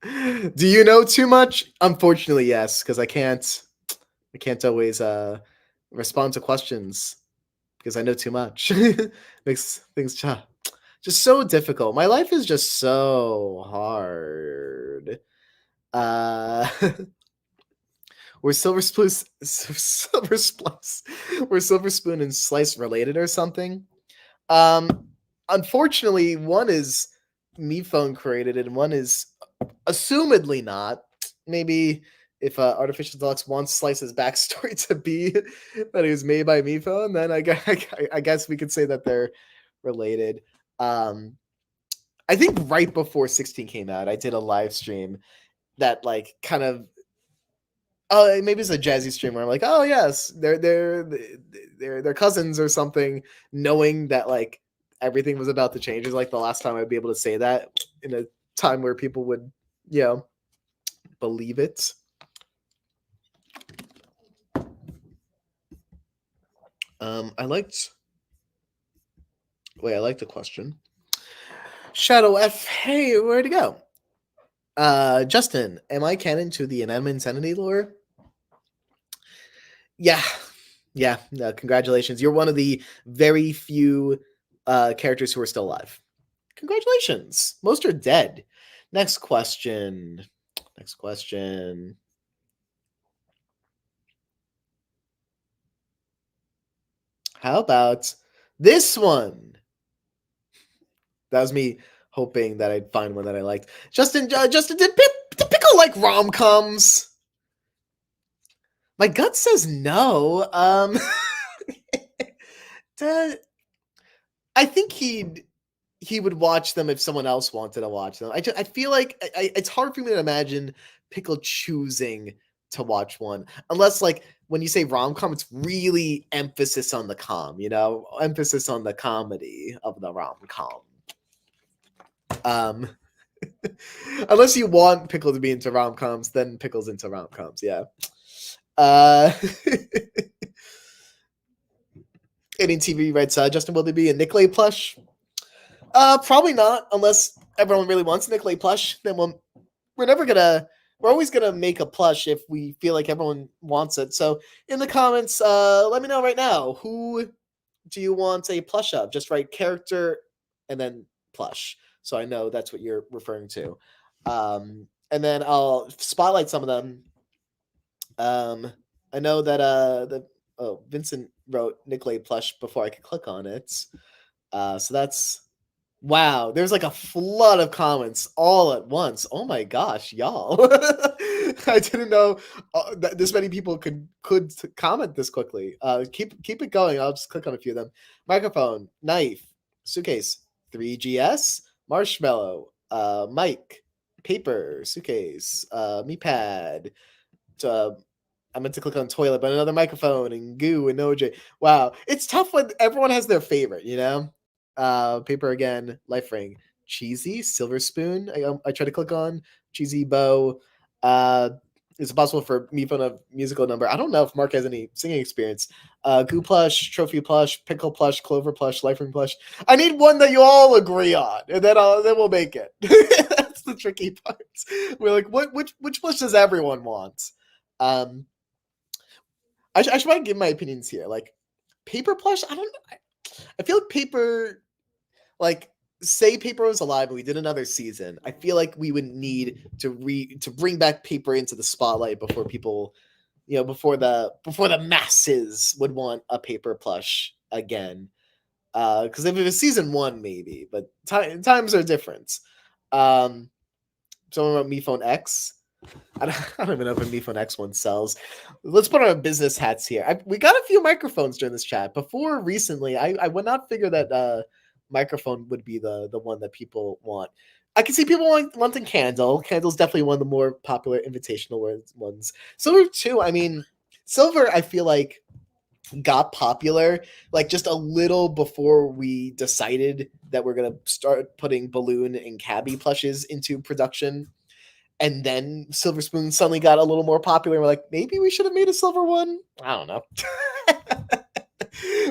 do you know too much? Unfortunately, yes, because I can't always respond to questions because I know too much. Makes things just so difficult. My life is just so hard. Were Silver Spoon, Silver Splice, were Silver Spoon and Slice related or something? Unfortunately, one is Me Phone created and one is assumedly not. Maybe if Artificial Deluxe wants Slice's backstory to be that he was made by Me Phone, then I guess we could say that they're related. I think right before 16 came out, I did a live stream that like kind of maybe it's a jazzy stream where I'm like, oh yes, they're cousins or something, knowing that like everything was about to change is like the last time I'd be able to say that in a time where people would, believe it. I liked the question. Shadow F, hey, where'd it go? Justin, am I canon to the Inanimate Insanity lore? Yeah. Congratulations. You're one of the very few characters who are still alive. Congratulations. Most are dead. Next question. How about this one? That was me hoping that I'd find one that I liked. Justin, did Pickle like rom-coms? My gut says no. I think he would watch them if someone else wanted to watch them. I feel like it's hard for me to imagine Pickle choosing to watch one, unless like when you say rom-com, it's really emphasis on the emphasis on the comedy of the rom-com. Unless you want Pickle to be into rom-coms, then Pickle's into rom-coms. Yeah. Alien TV writes, Justin, will there be a Nicolay plush? Probably not, unless everyone really wants a Nicolay plush. Then we're always gonna make a plush if we feel like everyone wants it. So in the comments, let me know right now, who do you want a plush of? Just write character and then plush, so I know that's what you're referring to. And then I'll spotlight some of them. I know that Vincent wrote Nicolay plush before I could click on it. So that's wow. There's like a flood of comments all at once. Oh my gosh, y'all! I didn't know that this many people could comment this quickly. Keep it going. I'll just click on a few of them. Microphone, knife, suitcase, 3GS, marshmallow, mic, paper, suitcase, me pad. I meant to click on toilet, but another microphone and goo and OJ. Wow, it's tough when everyone has their favorite, Paper again, life ring, cheesy, silver spoon. I try to click on cheesy bow. Is it possible for me phone a musical number? I don't know if Mark has any singing experience. Goo plush, trophy plush, pickle plush, clover plush, life ring plush. I need one that you all agree on, and then we'll make it. That's the tricky part. We're like, which plush does everyone want? I should probably give my opinions here. Like paper plush, I don't know. I feel like paper, like say paper was alive and we did another season. I feel like we would need to bring back paper into the spotlight before people, before the masses would want a paper plush again. Because if it was season 1, maybe, but times are different. Someone wrote Me Phone X. I don't even know if a Me Phone X one sells. Let's put our business hats here. We got a few microphones during this chat. Before recently, I would not figure that microphone would be the one that people want. I can see people wanting Candle. Candle's definitely one of the more popular invitational ones. Silver too. I mean, Silver, I feel like got popular like just a little before we decided that we're gonna start putting balloon and cabbie plushes into production. And then Silver Spoon suddenly got a little more popular. We're like, maybe we should have made a silver one. I don't know.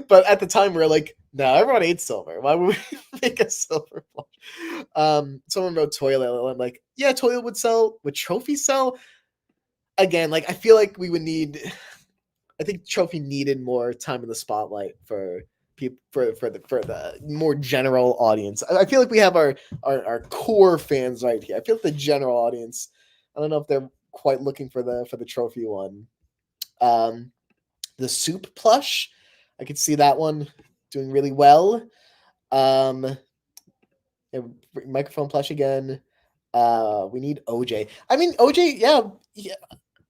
But at the time, we were like, no, everyone hates silver. Why would we make a silver plush? Someone wrote toilet. I'm like, yeah, toilet would sell. Would trophy sell? Again, like I feel like we would need. I think trophy needed more time in the spotlight for people for the more general audience. I feel like we have our core fans right here. I feel like the general audience, I don't know if they're quite looking for the trophy one. The soup plush, I could see that one doing really well. Yeah, microphone plush again. We need OJ. I mean, OJ, yeah,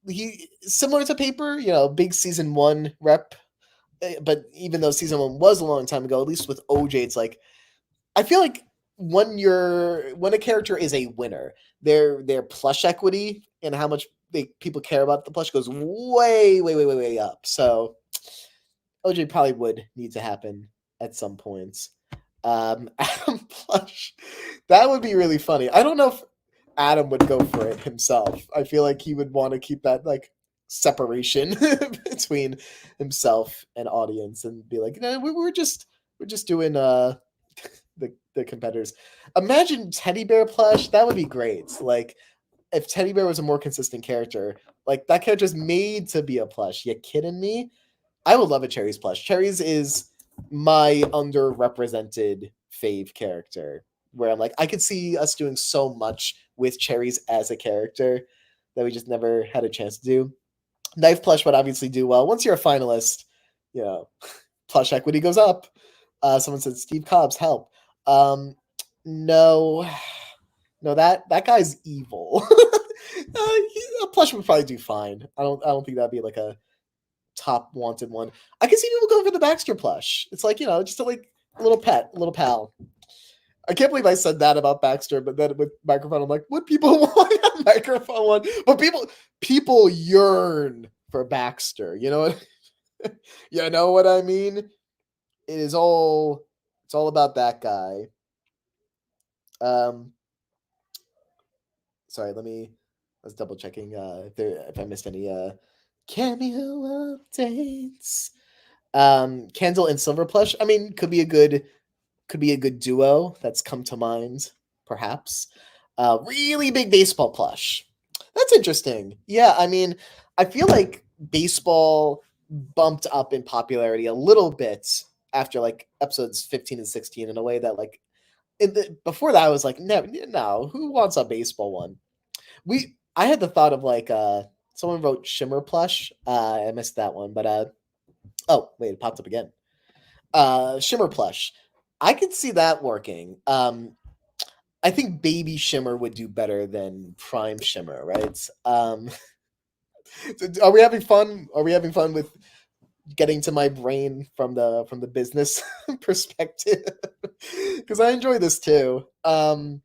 he similar to Paper, big season 1 rep. But even though season 1 was a long time ago, at least with OJ, it's like I feel like when a character is a winner, their plush equity and how much people care about the plush goes way, way, way, way, way up. So OJ probably would need to happen at some points. Adam plush, that would be really funny. I don't know if Adam would go for it himself. I feel like he would want to keep that like separation between himself and audience and be like, no, we're just doing the competitors. Imagine Teddy Bear plush. That would be great. Like if Teddy Bear was a more consistent character, like that character's made to be a plush. You kidding me? I would love a Cherries plush. Cherries is my underrepresented fave character where I'm like, I could see us doing so much with Cherries as a character that we just never had a chance to do. Knife plush would obviously do well. Once you're a finalist, plush equity goes up. Someone said Steve Cobbs help. No, that guy's evil. A plush would probably do fine. I don't think that'd be like a top wanted one. I can see people going for the Baxter plush. It's like, just a little pet, a little pal. I can't believe I said that about Baxter, but then with microphone, I'm like, would people want a microphone one? But people yearn for Baxter. You know what? You know what I mean? It's all about that guy. Sorry, let's double checking if I missed any cameo updates. Candle and Silver plush. I mean, could be a good duo that's come to mind, perhaps. Really big baseball plush. That's interesting. Yeah, I mean, I feel like baseball bumped up in popularity a little bit after like episodes 15 and 16 in a way that like before that I was like, no, who wants a baseball one? I had the thought of like someone wrote Shimmer plush. I missed that one, but oh wait, it popped up again. Shimmer plush. I could see that working. I think Baby Shimmer would do better than Prime Shimmer, right? Are we having fun? Are we having fun with getting to my brain from the business perspective? Because I enjoy this too. But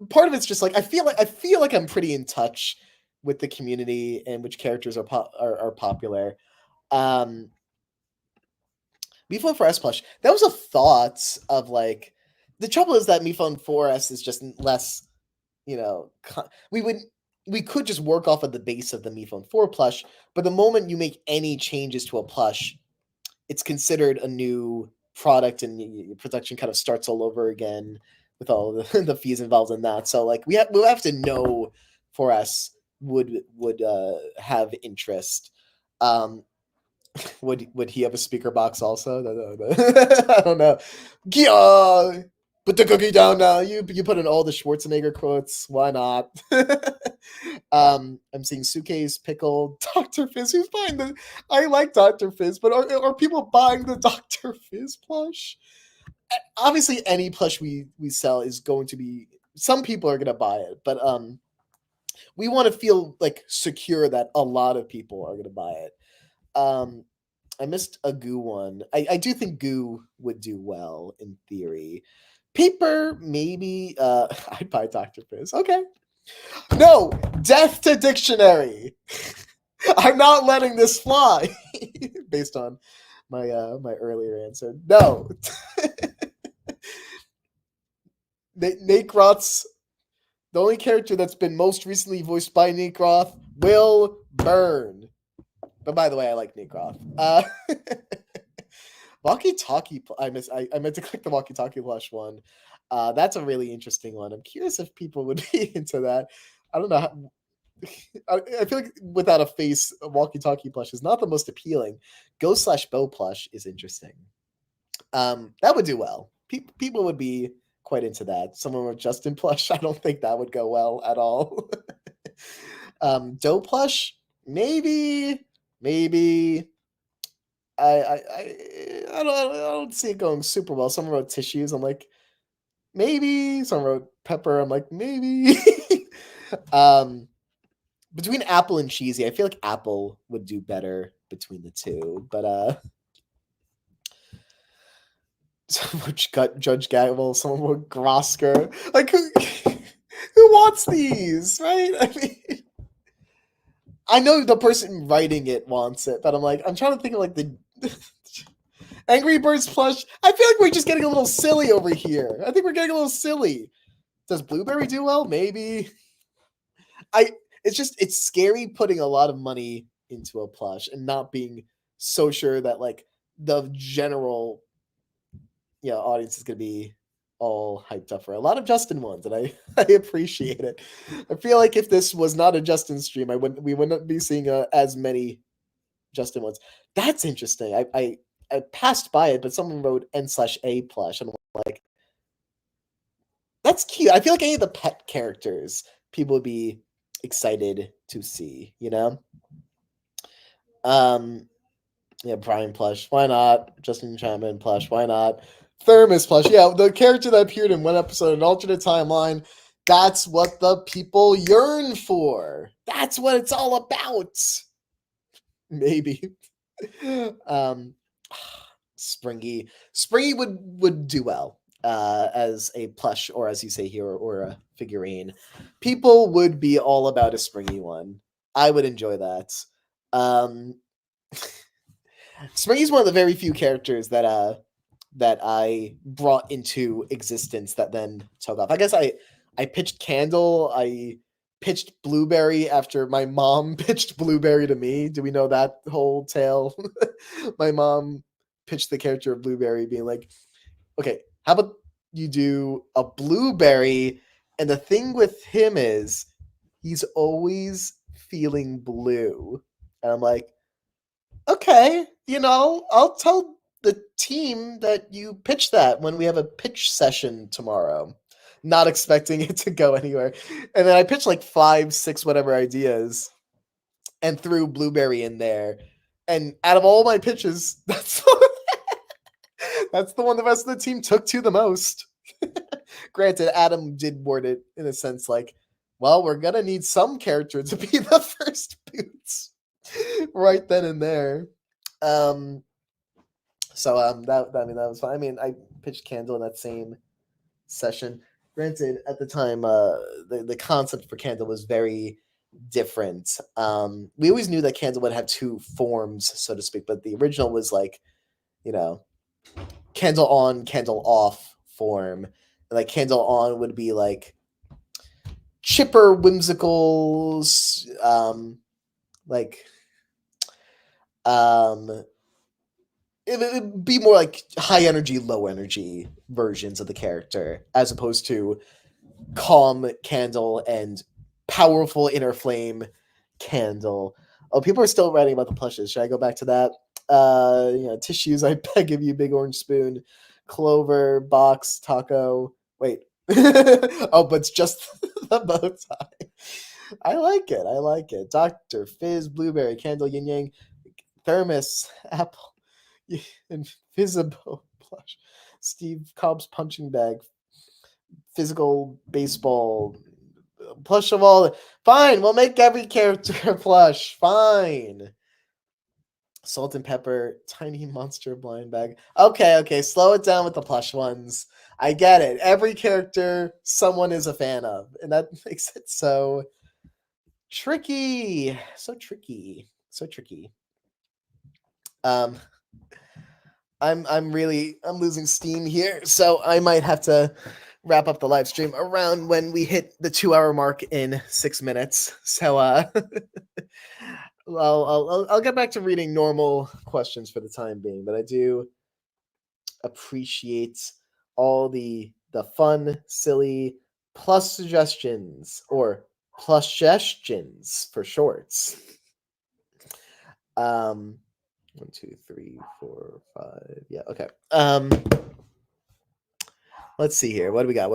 part of it's just like I feel like I'm pretty in touch with the community and which characters are popular. MePhone 4S plush. That was a thought of like the trouble is that MePhone 4S is just less, we could just work off of the base of the MePhone 4 plush, but the moment you make any changes to a plush, it's considered a new product and production kind of starts all over again with all the fees involved in that. So like we'll have to know 4S would have interest. Would he have a speaker box also? I don't know. Yeah, put the cookie down now. You put in all the Schwarzenegger quotes. Why not? I'm seeing Suitcase, Pickle, Dr. Fizz. Who's buying the? I like Dr. Fizz, but are people buying the Dr. Fizz plush? Obviously, any plush we sell is going to be. Some people are going to buy it, but we want to feel like secure that a lot of people are going to buy it. I missed a Goo one. I do think Goo would do well in theory. Paper, maybe. I'd buy Dr. Fizz. Okay. No, death to dictionary. I'm not letting this fly. Based on my earlier answer. No. Nate Roth's the only character that's been most recently voiced by Nate Roth will burn. But by the way, I like Nate Roth. Walkie-talkie. I meant to click the walkie-talkie plush one. That's a really interesting one. I'm curious if people would be into that. I don't know. I feel like without a face, a walkie-talkie plush is not the most appealing. Ghost/Bow plush is interesting. That would do well. People would be quite into that. Someone with Justin plush, I don't think that would go well at all. Doe plush, maybe I don't see it going super well. Someone wrote tissues. I'm like, maybe. Someone wrote pepper. I'm like, maybe. um, between apple and cheesy, I feel like apple would do better between the two. But someone got Judge Gaggle. Someone wrote Grosker. Like who wants these, right? I mean, I know the person writing it wants it, but I'm trying to think of like the Angry Birds plush. I feel like we're just getting a little silly over here. I think we're getting a little silly. Does Blueberry do well? Maybe. It's scary putting a lot of money into a plush and not being so sure that like the general audience is gonna be all hyped up for a lot of Justin ones, and I appreciate it. I feel like if this was not a Justin stream, we wouldn't be seeing as many Justin ones. That's interesting. I passed by it, but someone wrote N/A plush, and I'm like, that's cute. I feel like any of the pet characters people would be excited to see, Yeah, Brian plush. Why not? Justin Chapman plush. Why not? Thermos plush. Yeah, the character that appeared in one episode, an alternate timeline. That's what the people yearn for. That's what it's all about. Maybe. Springy. Springy would do well as a plush, or as you say here, or a figurine. People would be all about a Springy one. I would enjoy that. Springy's one of the very few characters that I brought into existence that then took off. I guess I pitched Candle. I pitched Blueberry after my mom pitched Blueberry to me. Do we know that whole tale? My mom pitched the character of Blueberry being like, okay, how about you do a Blueberry? And the thing with him is he's always feeling blue. And I'm like, okay, I'll tell the team that you pitch that when we have a pitch session tomorrow. Not expecting it to go anywhere. And then I pitched like 5, 6, whatever ideas and threw Blueberry in there. And out of all my pitches, that's the one the rest of the team took to the most. Granted, Adam did word it in a sense like, well, we're going to need some character to be the first boots right then and there. That was fine. I mean, I pitched Candle in that same session. Granted, at the time, the concept for Candle was very different. We always knew that Candle would have 2 forms, so to speak, but the original was like, Candle on, Candle off form. And like Candle on would be like chipper, whimsical, it would be more like high energy, low energy versions of the character, as opposed to calm Candle and powerful inner flame Candle. Oh, people are still writing about the plushes. Should I go back to that? Tissues. I beg of you, Big Orange Spoon, Clover, Box, Taco. Wait. Oh, but it's just the bow tie. I like it. Dr. Fizz, Blueberry, Candle, Yin Yang, Thermos, Apple, Invisible plush, Steve Cobb's punching bag, physical baseball, plush of all. Fine, we'll make every character a plush. Fine. Salt and pepper, tiny monster blind bag. Okay, slow it down with the plush ones. I get it. Every character someone is a fan of, and that makes it so tricky. I'm losing steam here, so I might have to wrap up the live stream around when we hit the 2-hour mark in 6 minutes. So I'll get back to reading normal questions for the time being, but I do appreciate all the fun, silly plus suggestions, or plus suggestions for shorts. 1, 2, 3, 4, 5. Yeah, okay. Let's see here. What do we got?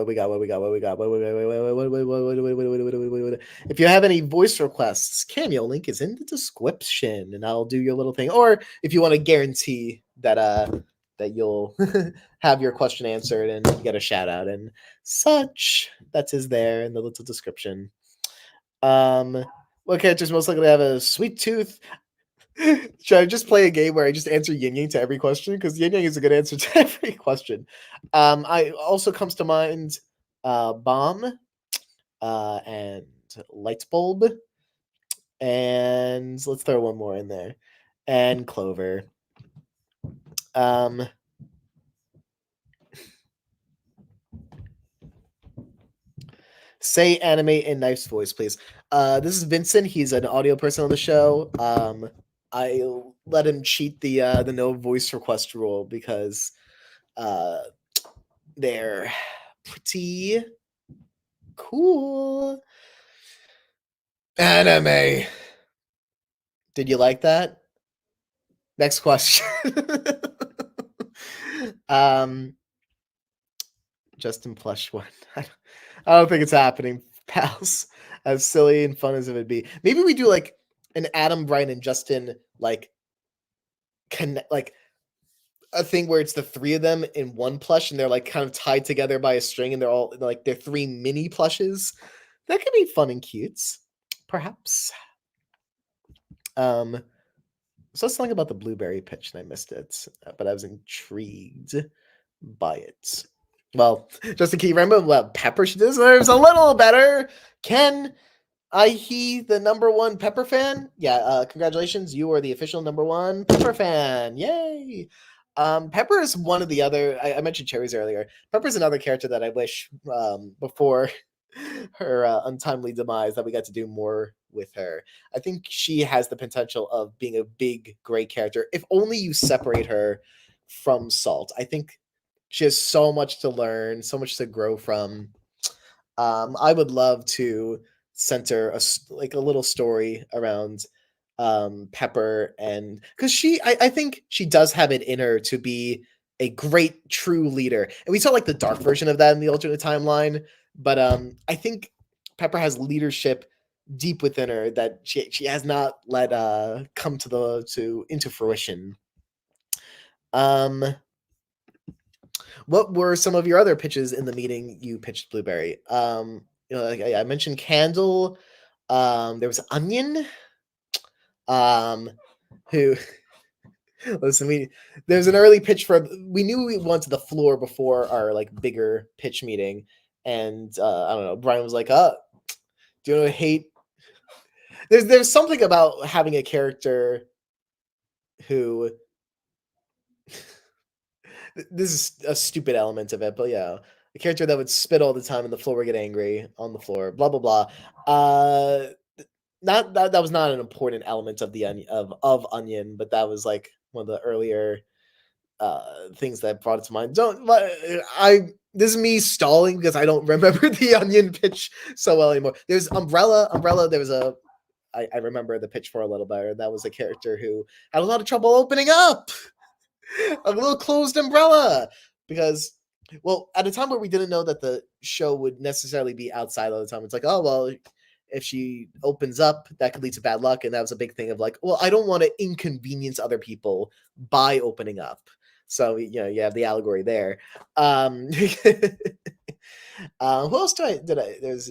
If you have any voice requests, Cameo link is in the description, and I'll do your little thing. Or if you want to guarantee that you'll have your question answered and you get a shout out and such, that is there in the little description. What characters most likely have a sweet tooth? Should I just play a game where I just answer yin yang to every question? Because yin yang is a good answer to every question. I also comes to mind bomb and light bulb, and let's throw one more in there, and clover. Say anime in Knife's voice, please. This is Vincent. He's an audio person on the show. I let him cheat the no voice request rule because they're pretty cool. Anime. Did you like that? Next question. Justin Plush one. I don't think it's happening, pals. As silly and fun as it would be. Maybe we do like an Adam, Brian, and Justin like a thing where it's the three of them in one plush and they're like kind of tied together by a string and they're all like they're three mini plushes. That could be fun and cute, perhaps. So let's talk about the blueberry pitch and I missed it, but I was intrigued by it. Well, just to keep remember what Pepper she deserves a little better. Ken, he the number one Pepper fan. Yeah, congratulations, you are the official number one Pepper fan. Yay! Pepper is one of the other. I mentioned cherries earlier. Pepper's another character that I wish before her untimely demise that we got to do more with her. I think she has the potential of being a big, great character if only you separate her from Salt. I think she has so much to learn, so much to grow from. I would love to center a little story around Pepper, and because I think she does have it in her to be a great true leader, and we saw like the dark version of that in the alternate timeline. But I think Pepper has leadership deep within her that she has not let come into fruition. What were some of your other pitches in the meeting you pitched Blueberry? Like I mentioned Candle. There was Onion. Who listen, there's an early pitch for we knew we wanted the floor before our like bigger pitch meeting. And I don't know, Brian was like, do you know hate? There's something about having a character who this is a stupid element of it, but yeah, a character that would spit all the time and the floor would get angry on the floor, blah blah blah. Not that was not an important element of the Onion, but that was like one of the earlier things that brought it to mind. This is me stalling because I don't remember the Onion pitch so well anymore. There's Umbrella. There was I remember the pitch for a little better. That was a character who had a lot of trouble opening up. A little closed umbrella because, well, at a time where we didn't know that the show would necessarily be outside all the time, it's like, oh well, if she opens up, that could lead to bad luck, and that was a big thing of like, well, I don't want to inconvenience other people by opening up. So you have the allegory there. Who else there's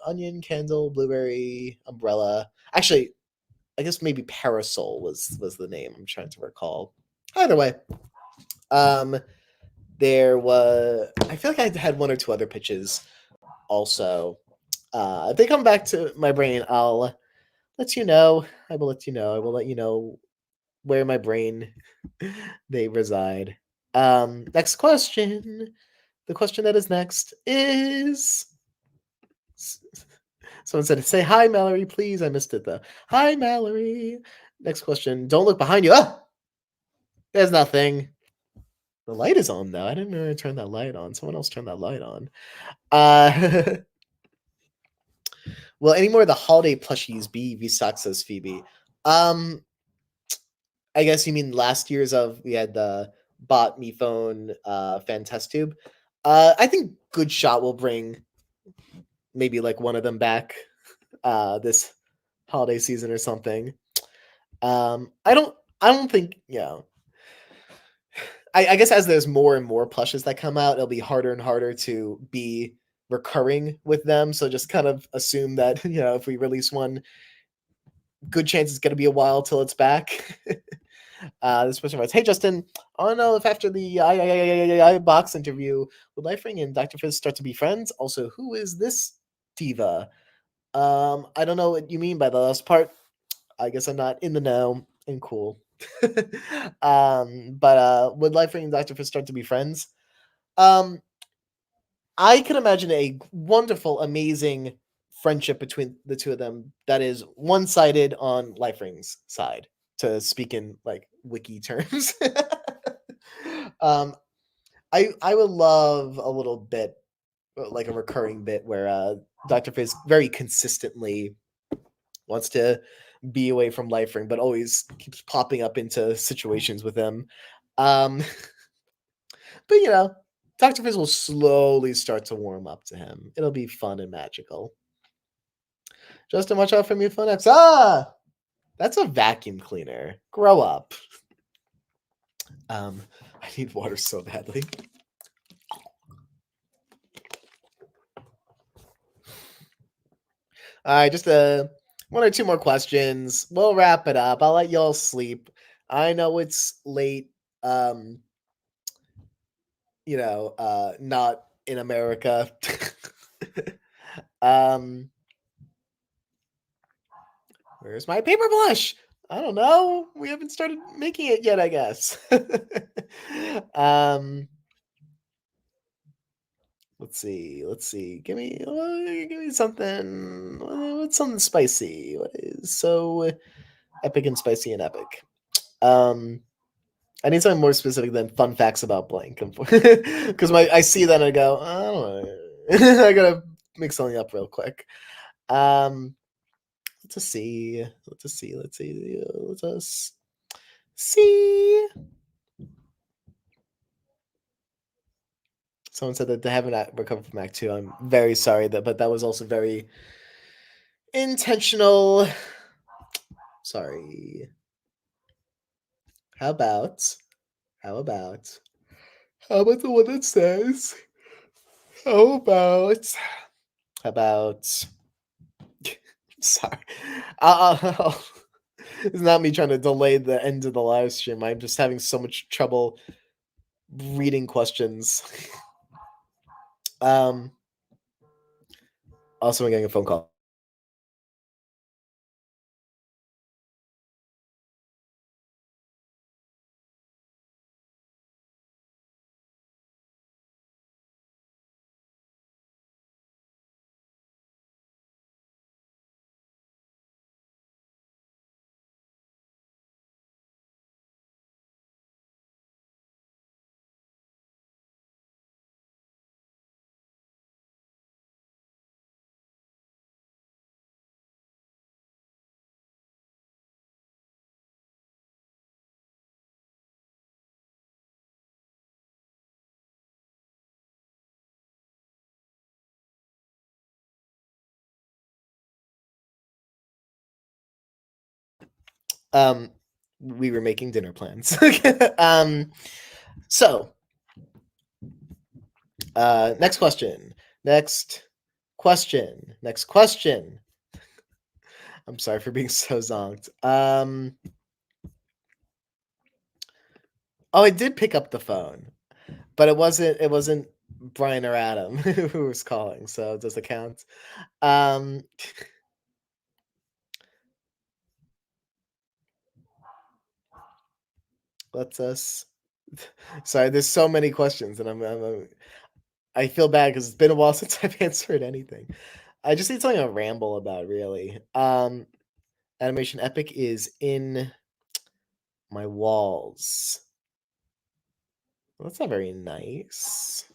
Onion, Candle, Blueberry, Umbrella. Actually, I guess maybe Parasol was the name. I'm trying to recall. Either way, there was. I feel like I had one or two other pitches. Also, if they come back to my brain, I'll let you know. I will let you know. I will let you know where my brain they reside. Next question. The question that is next is. Someone said, "Say hi, Mallory, please." I missed it though. Hi, Mallory. Next question. Don't look behind you. Ah! There's nothing. The light is on though. I didn't really turn that light on. Someone else turned that light on. Will any more of the holiday plushies be V-Sock, says Phoebe? I guess you mean last year's we had the Bot Me Phone fan test tube. I think Good Shot will bring maybe like one of them back this holiday season or something. I don't think, I guess as there's more and more plushes that come out, it'll be harder and harder to be recurring with them. So just kind of assume that, if we release one, good chance it's going to be a while till it's back. This person writes, "Hey Justin, I want to know if after the I box interview, would Lifering and Dr. Fizz start to be friends? Also, who is this diva?" I don't know what you mean by the last part. I guess I'm not in the know and cool. But would Lifering and Dr. Fizz start to be friends? Um, I can imagine a wonderful, amazing friendship between the two of them that is one-sided on Lifering's side, to speak in like wiki terms. um, I would love a little bit, like a recurring bit where Dr. Fizz very consistently wants to be away from Lifering, but always keeps popping up into situations with him. Um, but Dr. Fizz will slowly start to warm up to him. It'll be fun and magical. Justin, watch out for me, Phone X. Ah, that's a vacuum cleaner. Grow up. I need water so badly. All right, just one or two more questions. We'll wrap it up. I'll let y'all sleep. I know it's late. Um, not in America. um, where's my paper blush? I don't know. We haven't started making it yet, I guess. um, let's see. Give me something. What's something spicy? What is so epic and spicy and epic? I need something more specific than fun facts about blank, because I see that and I go, I don't know. I gotta make something up real quick. Let's see. Let's see. Let's see. Let us see. Someone said that they haven't recovered from Act 2. I'm very sorry but that was also very intentional. Sorry. How about how about the one that says how about sorry. It's not me trying to delay the end of the live stream. I'm just having so much trouble reading questions. Also, I'm getting a phone call. We were making dinner plans. So next question. Next question. I'm sorry for being so zonked. Oh, I did pick up the phone, but it wasn't Brian or Adam who was calling, so does it count? Let's us. Sorry, there's so many questions, and I feel bad because it's been a while since I've answered anything. I just need something to ramble about, really. Animation Epic is in my walls. Well, that's not very nice.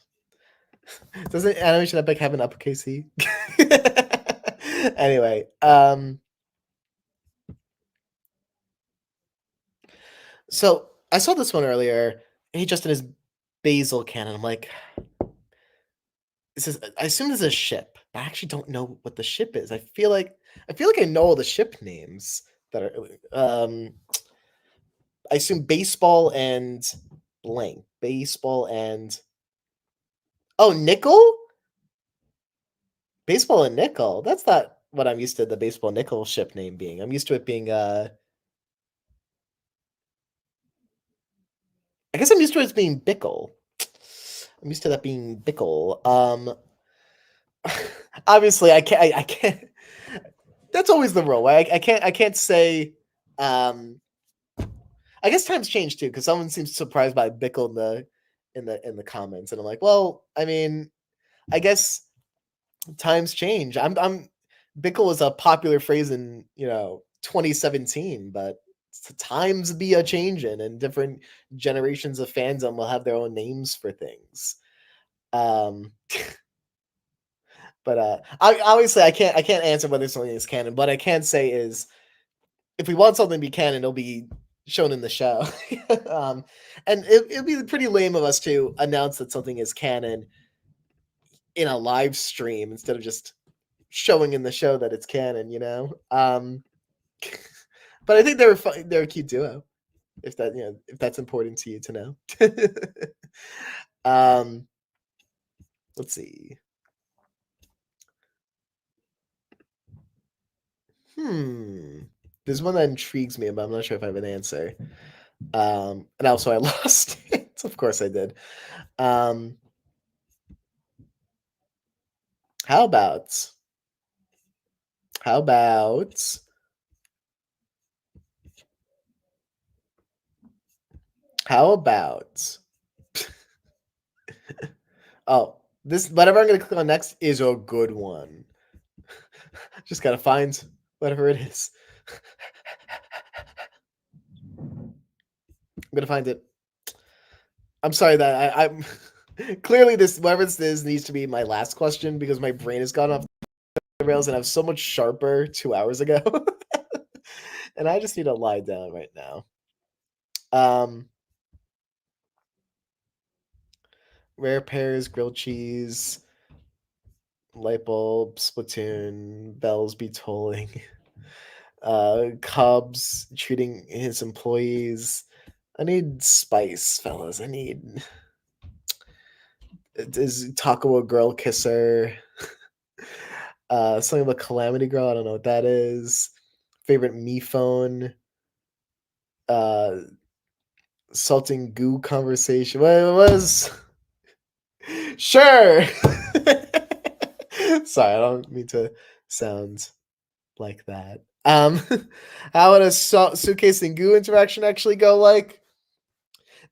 Doesn't Animation Epic have an uppercase E? Anyway, so I saw this one earlier. Hey, Justin, is basil canon? I'm like, This is I assume this is a ship. I actually don't know what the ship is. I feel like I know all the ship names that are I assume baseball and blank. Baseball and oh, nickel? Baseball and nickel. That's not what I'm used to the baseball nickel ship name being. I'm used to it being I guess I'm used to it as being Pickle. I'm used to that being Pickle. Obviously I can't that's always the rule. I can't say um I guess times change too because someone seems surprised by Bickle in the comments, and I'm like, well, I mean, I guess times change. I'm Bickle was a popular phrase in 2017, but times be a changing, and different generations of fandom will have their own names for things. Um, but obviously I can't answer whether something is canon. What I can say is if we want something to be canon, it'll be shown in the show. um, and it'd be pretty lame of us to announce that something is canon in a live stream instead of just showing in the show that it's canon. But I think they're fun, they're a cute duo. If that if that's important to you to know. um, let's see. There's one that intrigues me, but I'm not sure if I have an answer. And also I lost it. Of course I did. Um, how about how about how about oh, this whatever I'm gonna click on next is a good one. Just gotta find whatever it is. I'm gonna find it. I'm sorry that I'm clearly this whatever this is needs to be my last question because my brain has gone off the rails and I was so much sharper 2 hours ago. And I just need to lie down right now. Um Rare pears, grilled cheese, light bulb, Splatoon, bells be tolling, Cubs treating his employees. I need spice, fellas. I need is Taco a girl kisser? Something about Calamity Girl. I don't know what that is. Favorite me phone. Uh, salting goo conversation. What it was? Sure. Sorry, I don't mean to sound like that. How would a suitcase and goo interaction actually go? Like,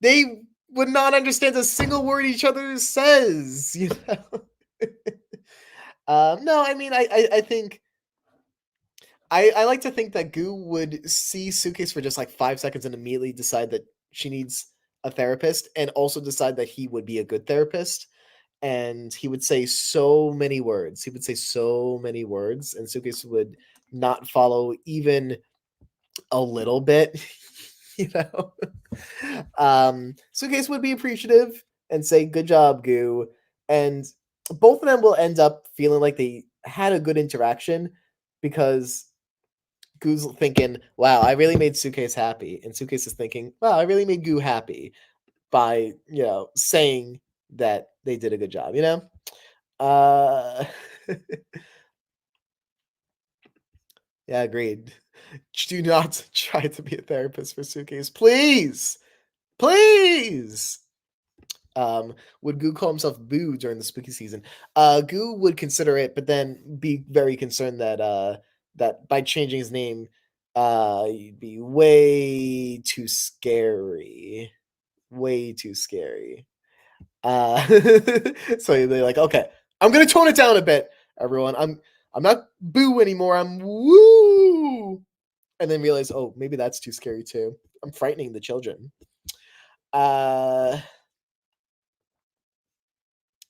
they would not understand a single word each other says. No, I mean, I think I like to think that Goo would see Suitcase for just like 5 seconds and immediately decide that she needs a therapist, and also decide that he would be a good therapist. And he would say so many words. He would say so many words, and Suitcase would not follow even a little bit. you know. Suitcase would be appreciative and say, "Good job, Goo," and both of them will end up feeling like they had a good interaction because Goo's thinking, "Wow, I really made Suitcase happy," and Suitcase is thinking, "Wow, I really made Goo happy by saying that they did a good job." Uh, yeah, agreed. Do not try to be a therapist for Suitcase, please, please. Would Goo call himself Boo during the spooky season? Goo would consider it, but then be very concerned that that by changing his name, he'd be way too scary. Way too scary. Uh so they're like, okay, I'm gonna tone it down a bit, everyone. I'm not Boo anymore, I'm Woo. And then realize, oh, maybe that's too scary too. I'm frightening the children. Uh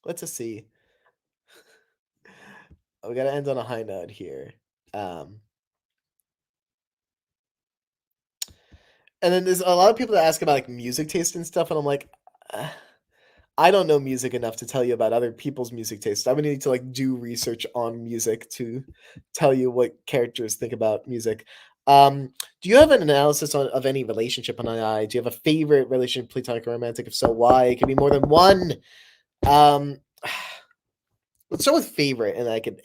let's just see. We gotta end on a high note here. Um, and then there's a lot of people that ask about like music taste and stuff, and I'm like, uh, I don't know music enough to tell you about other people's music tastes. I would need to like do research on music to tell you what characters think about music. Do you have an analysis of any relationship on AI? Do you have a favorite relationship, platonic or romantic? If so, why? It can be more than one. Um, let's start with favorite, and I could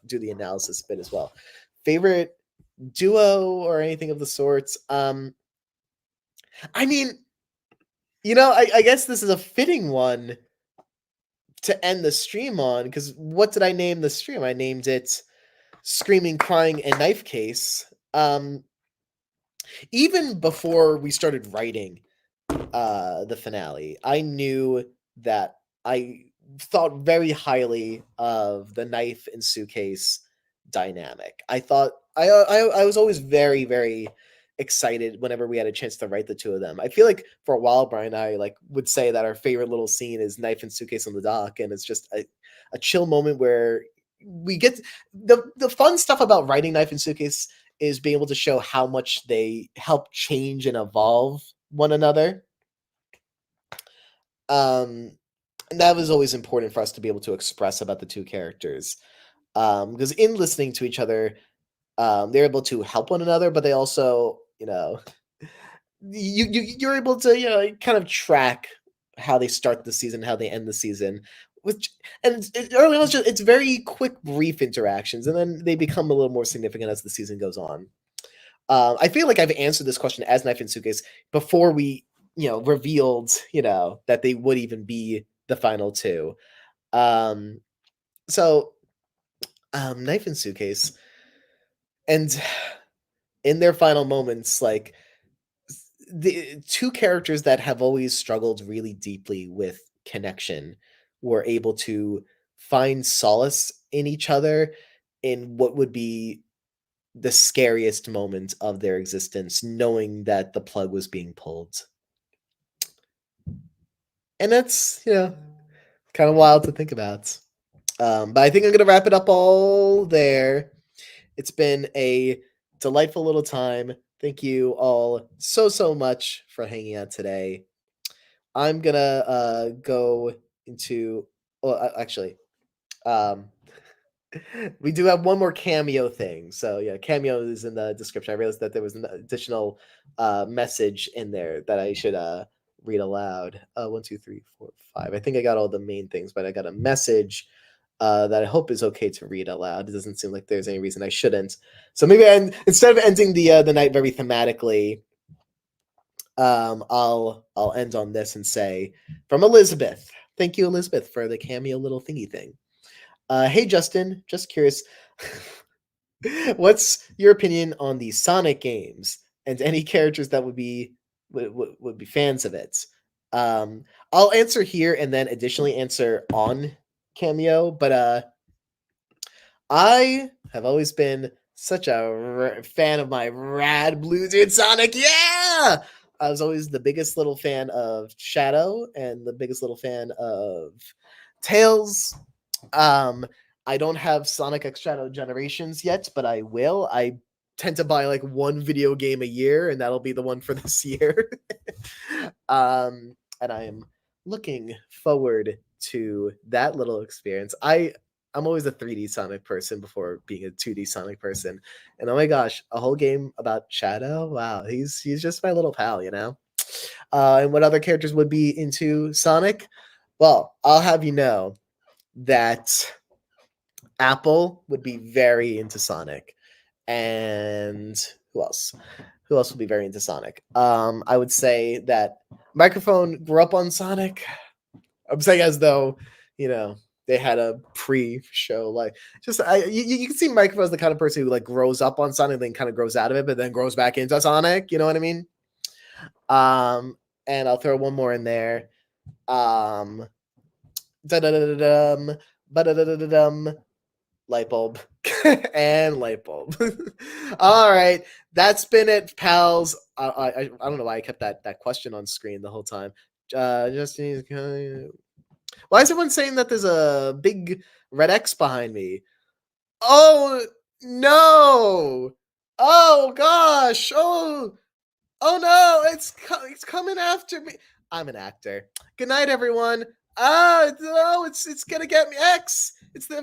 do the analysis bit as well. Favorite duo or anything of the sorts. I mean, I guess this is a fitting one to end the stream on, because what did I name the stream? I named it Screaming, Crying, and Knifecase. Even before we started writing the finale, I knew that I thought very highly of the knife and suitcase dynamic. I was always very, very excited whenever we had a chance to write the two of them. I feel like for a while Brian and I like would say that our favorite little scene is knife and suitcase on the dock, and it's just a chill moment where we get the fun stuff about writing knife and suitcase is being able to show how much they help change and evolve one another. And that was always important for us to be able to express about the two characters. Because in listening to each other, they're able to help one another, but they also, you're able to, kind of track how they start the season, how they end the season. Early on, it's very quick, brief interactions, and then they become a little more significant as the season goes on. I feel like I've answered this question as Knife and Suitcase before we, revealed, that they would even be the final two. So, Knife and Suitcase, and in their final moments, like the two characters that have always struggled really deeply with connection were able to find solace in each other in what would be the scariest moment of their existence, knowing that the plug was being pulled. And that's, kind of wild to think about. But I think I'm going to wrap it up all there. It's been a delightful little time. Thank you all so much for hanging out today. I'm going to go into, well, actually, we do have one more cameo thing. So yeah, cameo is in the description. I realized that there was an additional message in there that I should read aloud. 1, 2, 3, 4, 5. I think I got all the main things, but I got a message that I hope is okay to read aloud. It doesn't seem like there's any reason I shouldn't. So maybe instead of ending the night very thematically, I'll end on this and say, from Elizabeth. Thank you, Elizabeth, for the cameo little thingy thing. Hey, Justin, just curious. What's your opinion on the Sonic games and any characters that would be fans of it? I'll answer here and then additionally answer on Cameo, but I have always been such a fan of my rad blue dude Sonic. Yeah! I was always the biggest little fan of Shadow and the biggest little fan of Tails. I don't have Sonic X Shadow Generations yet, but I will. I tend to buy like one video game a year, and that'll be the one for this year. And I am looking forward to that little experience. I'm always a 3D Sonic person before being a 2D Sonic person. And oh my gosh, a whole game about Shadow? Wow, he's just my little pal, And what other characters would be into Sonic? Well, I'll have you know that Apple would be very into Sonic. And who else? Who else would be very into Sonic? I would say that Microphone grew up on Sonic. I'm saying as though, they had a pre-show like you can see Microphone as the kind of person who like grows up on Sonic, then kind of grows out of it, but then grows back into Sonic. You know what I mean? And I'll throw one more in there. Light bulb and light bulb. All right, that's been it, pals. I don't know why I kept that question on screen the whole time. Justin, why is everyone saying that there's a big red X behind me? Oh no! Oh gosh! Oh no! It's coming after me! I'm an actor. Good night, everyone. No, it's gonna get me X. It's the